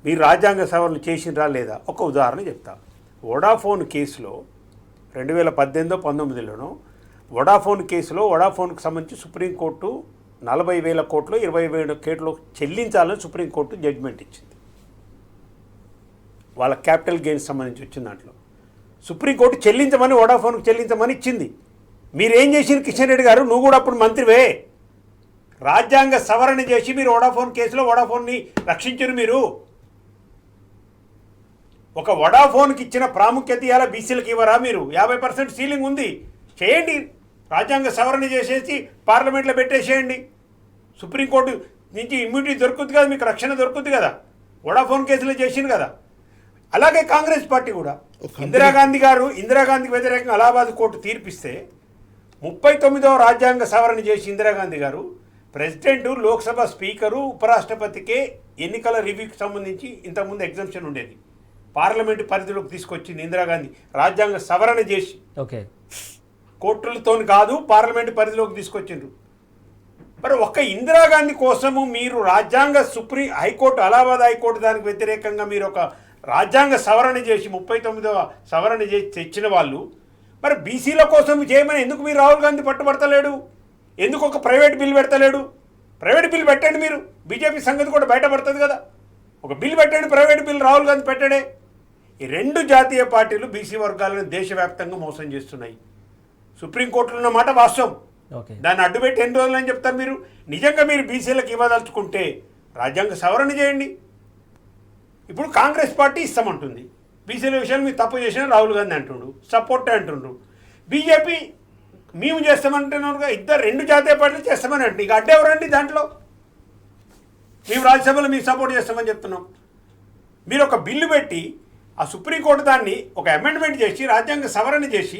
మీరు రాజ్యాంగ సవరణలు చేసినరా లేదా? ఒక ఉదాహరణ చెప్తా. వొడాఫోన్ కేసులో 2018-19లోనో వొడాఫోన్ కేసులో వొడాఫోన్కి సంబంధించి సుప్రీంకోర్టు 40,000 కోట్లు 20,000 కోట్లు చెల్లించాలని సుప్రీంకోర్టు జడ్జిమెంట్ ఇచ్చింది. వాళ్ళ క్యాపిటల్ గెయిన్స్ సంబంధించి వచ్చిన దాంట్లో సుప్రీంకోర్టు చెల్లించమని, వొడాఫోన్కి చెల్లించమని ఇచ్చింది. మీరేం చేసిన కిషన్ రెడ్డి గారు, నువ్వు కూడా అప్పుడు మంత్రివే, రాజ్యాంగ సవరణ చేసి మీరు వొడాఫోన్ కేసులో వొడాఫోన్ని రక్షించారు. మీరు ఒక వొడాఫోన్కి ఇచ్చిన ప్రాముఖ్యత ఇవాళ బీసీలకు ఇవ్వరా? మీరు 50% సీలింగ్ ఉంది, చేయండి, రాజ్యాంగ సవరణ చేసేసి పార్లమెంట్లో పెట్టేసేయండి. సుప్రీంకోర్టు నుంచి ఇమ్యూనిటీ దొరుకుతుంది కదా, మీకు రక్షణ దొరుకుతుంది కదా, వొడాఫోన్ కేసులో చేసింది కదా. అలాగే కాంగ్రెస్ పార్టీ కూడా ఇందిరాగాంధీకి వ్యతిరేకంగా అలహాబాద్ కోర్టు తీర్పిస్తే 39వ రాజ్యాంగ సవరణ చేసి ఇందిరాగాంధీ గారు ప్రెసిడెంటు, లోక్సభ స్పీకరు, ఉపరాష్ట్రపతికే ఎన్నికల రివ్యూకి సంబంధించి ఇంతకుముందు ఎగ్జామ్షన్ ఉండేది. పార్లమెంటు పరిధిలోకి తీసుకొచ్చింది ఇందిరాగాంధీ రాజ్యాంగ సవరణ చేసి. ఓకే, కోర్టులతో కాదు, పార్లమెంటు పరిధిలోకి తీసుకొచ్చిండ్రు. మరి ఒక్క ఇందిరాగాంధీ కోసము మీరు రాజ్యాంగ హైకోర్టు అలహాబాద్ హైకోర్టు దానికి వ్యతిరేకంగా మీరు ఒక రాజ్యాంగ సవరణ చేసి 39వ సవరణ చేసి తెచ్చిన వాళ్ళు మరి బీసీల కోసం చేయమని ఎందుకు మీరు రాహుల్ గాంధీ పట్టుబడతలేడు? ఎందుకు ఒక ప్రైవేట్ బిల్ పెడతలేడు? ప్రైవేట్ బిల్ పెట్టండి, మీరు బీజేపీ సంగతి కూడా బయటపడుతుంది కదా. ఒక బిల్ పెట్టండి, ప్రైవేట్ బిల్ రాహుల్ గాంధీ పెట్టడే. ఈ రెండు జాతీయ పార్టీలు బీసీ వర్గాలను దేశవ్యాప్తంగా మోసం చేస్తున్నాయి. సుప్రీంకోర్టులో ఉన్న మాట వాస్తవం. ఓకే, దాన్ని అడ్డుపెట్టి ఎన్ని రోజులు అని చెప్తారు మీరు? నిజంగా మీరు బీసీలకు ఇవ్వదలుచుకుంటే రాజ్యాంగ సవరణ చేయండి. ఇప్పుడు కాంగ్రెస్ పార్టీ ఇస్తామంటుంది, బీసీల విషయాలు మీరు తప్పు చేసిన రాహుల్ గాంధీ అంటుండు, సపోర్ట్ అంటుండ్రు. బీజేపీ మేము చేస్తామంటున్నారుగా, రెండు జాతీయ పార్టీలు చేస్తామని అంటే ఇక అడ్డెవరండి దాంట్లో? మేము రాజ్యసభలో మీకు సపోర్ట్ చేస్తామని చెప్తున్నాం. మీరు ఒక బిల్లు పెట్టి ఆ సుప్రీంకోర్టు దాన్ని ఒక అమెండ్మెంట్ చేసి రాజ్యాంగ సవరణ చేసి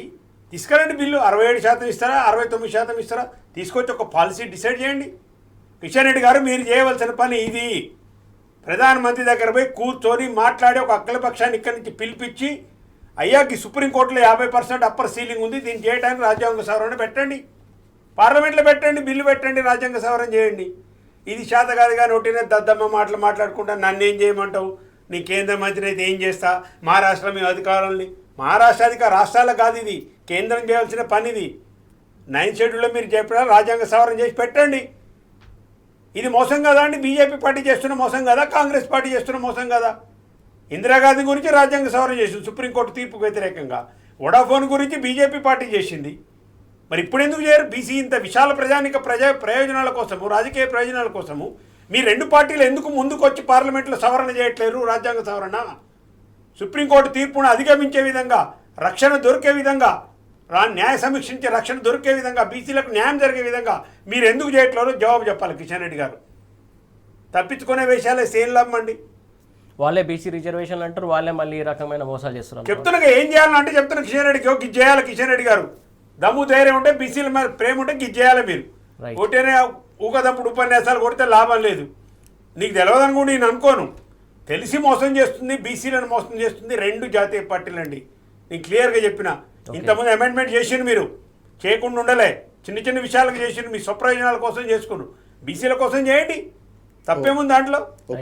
తీసుకురండి. బిల్లు 67% ఇస్తారా, 69% ఇస్తారా? తీసుకొచ్చి ఒక పాలసీ డిసైడ్ చేయండి. కిషన్ రెడ్డి గారు, మీరు చేయవలసిన పని ఇది. ప్రధానమంత్రి దగ్గర పోయి కూర్చొని మాట్లాడి ఒక అఖిలపక్షాన్ని ఇక్కడి నుంచి పిలిపించి, అయ్యాకి సుప్రీంకోర్టులో 50% అప్పర్ సీలింగ్ ఉంది, దీన్ని చేయడానికి రాజ్యాంగ సవరణ పెట్టండి, పార్లమెంట్లో పెట్టండి, బిల్లు పెట్టండి, రాజ్యాంగ సవరణ చేయండి. ఇది శాత కాదు కానీ ఒకటినే దద్దమ్మ మాటలు మాట్లాడుకుంటా నన్ను ఏం చేయమంటావు, నీ కేంద్ర మంత్రి అయితే ఏం చేస్తా, మహారాష్ట్ర మేము అధికారులని. మహారాష్ట్ర రాష్ట్రాలకు కాదు, ఇది కేంద్రం చేయాల్సిన పని. ఇది 9th షెడ్యూల్లో మీరు చెప్పిన రాజ్యాంగ సవరణ చేసి పెట్టండి. ఇది మోసం కదా అండి? బీజేపీ పార్టీ చేస్తున్న మోసం కదా, కాంగ్రెస్ పార్టీ చేస్తున్న మోసం కదా? ఇందిరాగాంధీ గురించి రాజ్యాంగ సవరణ చేసింది సుప్రీంకోర్టు తీర్పుకు వ్యతిరేకంగా. వోడాఫోన్ గురించి బీజేపీ పార్టీ చేసింది. మరి ఇప్పుడు ఎందుకు చేయరు? బీసీ ఇంత విశాల ప్రయోజనాల కోసము, రాజకీయ ప్రయోజనాల కోసము మీ రెండు పార్టీలు ఎందుకు ముందుకు వచ్చి పార్లమెంట్లో సవరణ చేయట్లేరు? రాజ్యాంగ సవరణ సుప్రీంకోర్టు తీర్పును అధిగమించే విధంగా, రక్షణ దొరికే విధంగా, న్యాయ సమీక్షించే రక్షణ దొరికే విధంగా, బీసీలకు న్యాయం జరిగే విధంగా మీరు ఎందుకు చేయట్లేరో జవాబు చెప్పాలి కిషన్ రెడ్డి గారు. తప్పించుకునే విషయాలే సేన్లమ్మండి. వాళ్ళే బీసీ రిజర్వేషన్లు అంటారు, వాళ్ళే మళ్ళీ ఈ రకమైన మోసాలు చేస్తున్నారు. చెప్తున్నా ఏం చేయాలంటే చెప్తున్నా కిషన్ రెడ్డికి, ఇది చేయాలి కిషన్ రెడ్డి గారు. దమ్ము ధైర్యం ఉంటే, బీసీల మీద ప్రేమ ఉంటే ఇది చేయాలి మీరు. ఒకటేనే ఊకదప్పుడు ఉపన్యాసాలు కొడితే లాభం లేదు. నీకు తెలియదని కూడా నేను అనుకోను. తెలిసి మోసం చేస్తుంది, బీసీలను మోసం చేస్తుంది రెండు జాతీయ పార్టీలండి. నేను క్లియర్గా చెప్పిన. ఇంతకుముందు అమెండ్మెంట్ చేసిండు, మీరు చేయకుండా ఉండలే. చిన్న చిన్న విషయాలకు చేసిండు, మీ స్వప్రయోజనాల కోసం చేసుకున్నారు. బీసీల కోసం చేయండి, తప్పేముంది దాంట్లో?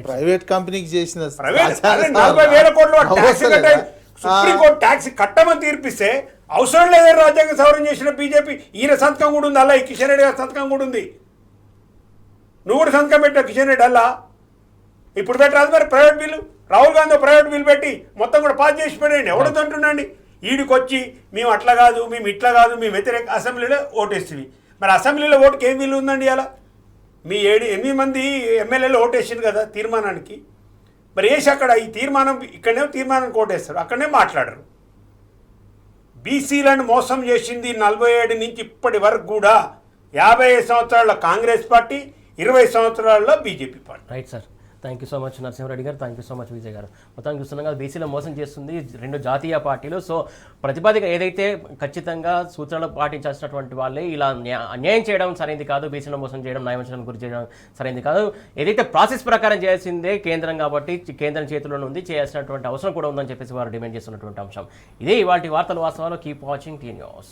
ప్రైవేట్ కంపెనీకి చేసిన 40,000 కోట్ల ట్యాక్స్ కట్టాలి. సుప్రీంకోర్టు ట్యాక్స్ కట్టమని తీర్పిస్తే అవసరం లేదని రాజ్యాంగ సవరణ చేసిన బీజేపీ. ఈయన సంతకం కూడా ఉంది, అలా ఈ కిషన్ రెడ్డి గారి సంతకం కూడా ఉంది. నువ్వు కూడా సంతకం పెట్టావు కిషన్ రెడ్డి అలా. ఇప్పుడు పెట్టరాదు మరి private bill? Rahul Gandhi private bill పెట్టి మొత్తం కూడా పాస్ చేసి పెట్టండి. ఎవడదంటున్నాండి? ఈడికొచ్చి మేము అట్లా కాదు, మేము ఇట్లా కాదు, మేము వ్యతిరేక అసెంబ్లీలో ఓటేస్తుంది. మరి అసెంబ్లీలో ఓటుకి ఏం విలువ ఉందండి? అలా మీ 8 మంది ఎమ్మెల్యేలు ఓటేసింది కదా తీర్మానానికి. మరి వేసి అక్కడ ఈ తీర్మానం, ఇక్కడనే తీర్మానానికి ఓటేస్తారు, అక్కడనే మాట్లాడరు. బీసీలను మోసం చేసింది 47 నుంచి ఇప్పటి వరకు కూడా 55 సంవత్సరాల కాంగ్రెస్ పార్టీ, 20 సంవత్సరాల్లో BJP party. Right sir, thank you so much Narasimhareddy గారు, thank you so much Vijay గారు. మొత్తానికి చూస్తున్నాం కదా, బీసీలో మోసం చేస్తుంది రెండు జాతీయ పార్టీలు. సో ప్రతిపాదిక ఏదైతే ఖచ్చితంగా సూచనలు పాటించాల్సినటువంటి వాళ్ళే ఇలా అన్యాయం చేయడం సరైనది కాదు, బీసీలో మోసం చేయడం, న్యాయవంచనకు గురి చేయడం సరైనది కాదు. ఏదైతే ప్రాసెస్ ప్రకారం చేయాల్సిందే కేంద్రం కాబట్టి కేంద్రం చేతిలో ఉంది, చేయాల్సినటువంటి అవసరం కూడా ఉందని చెప్పేసి వారు డిమాండ్ చేస్తున్నటువంటి అంశం ఇదే. ఇవాళ వార్తలు వాస్తవాలు. Keep watching tea news.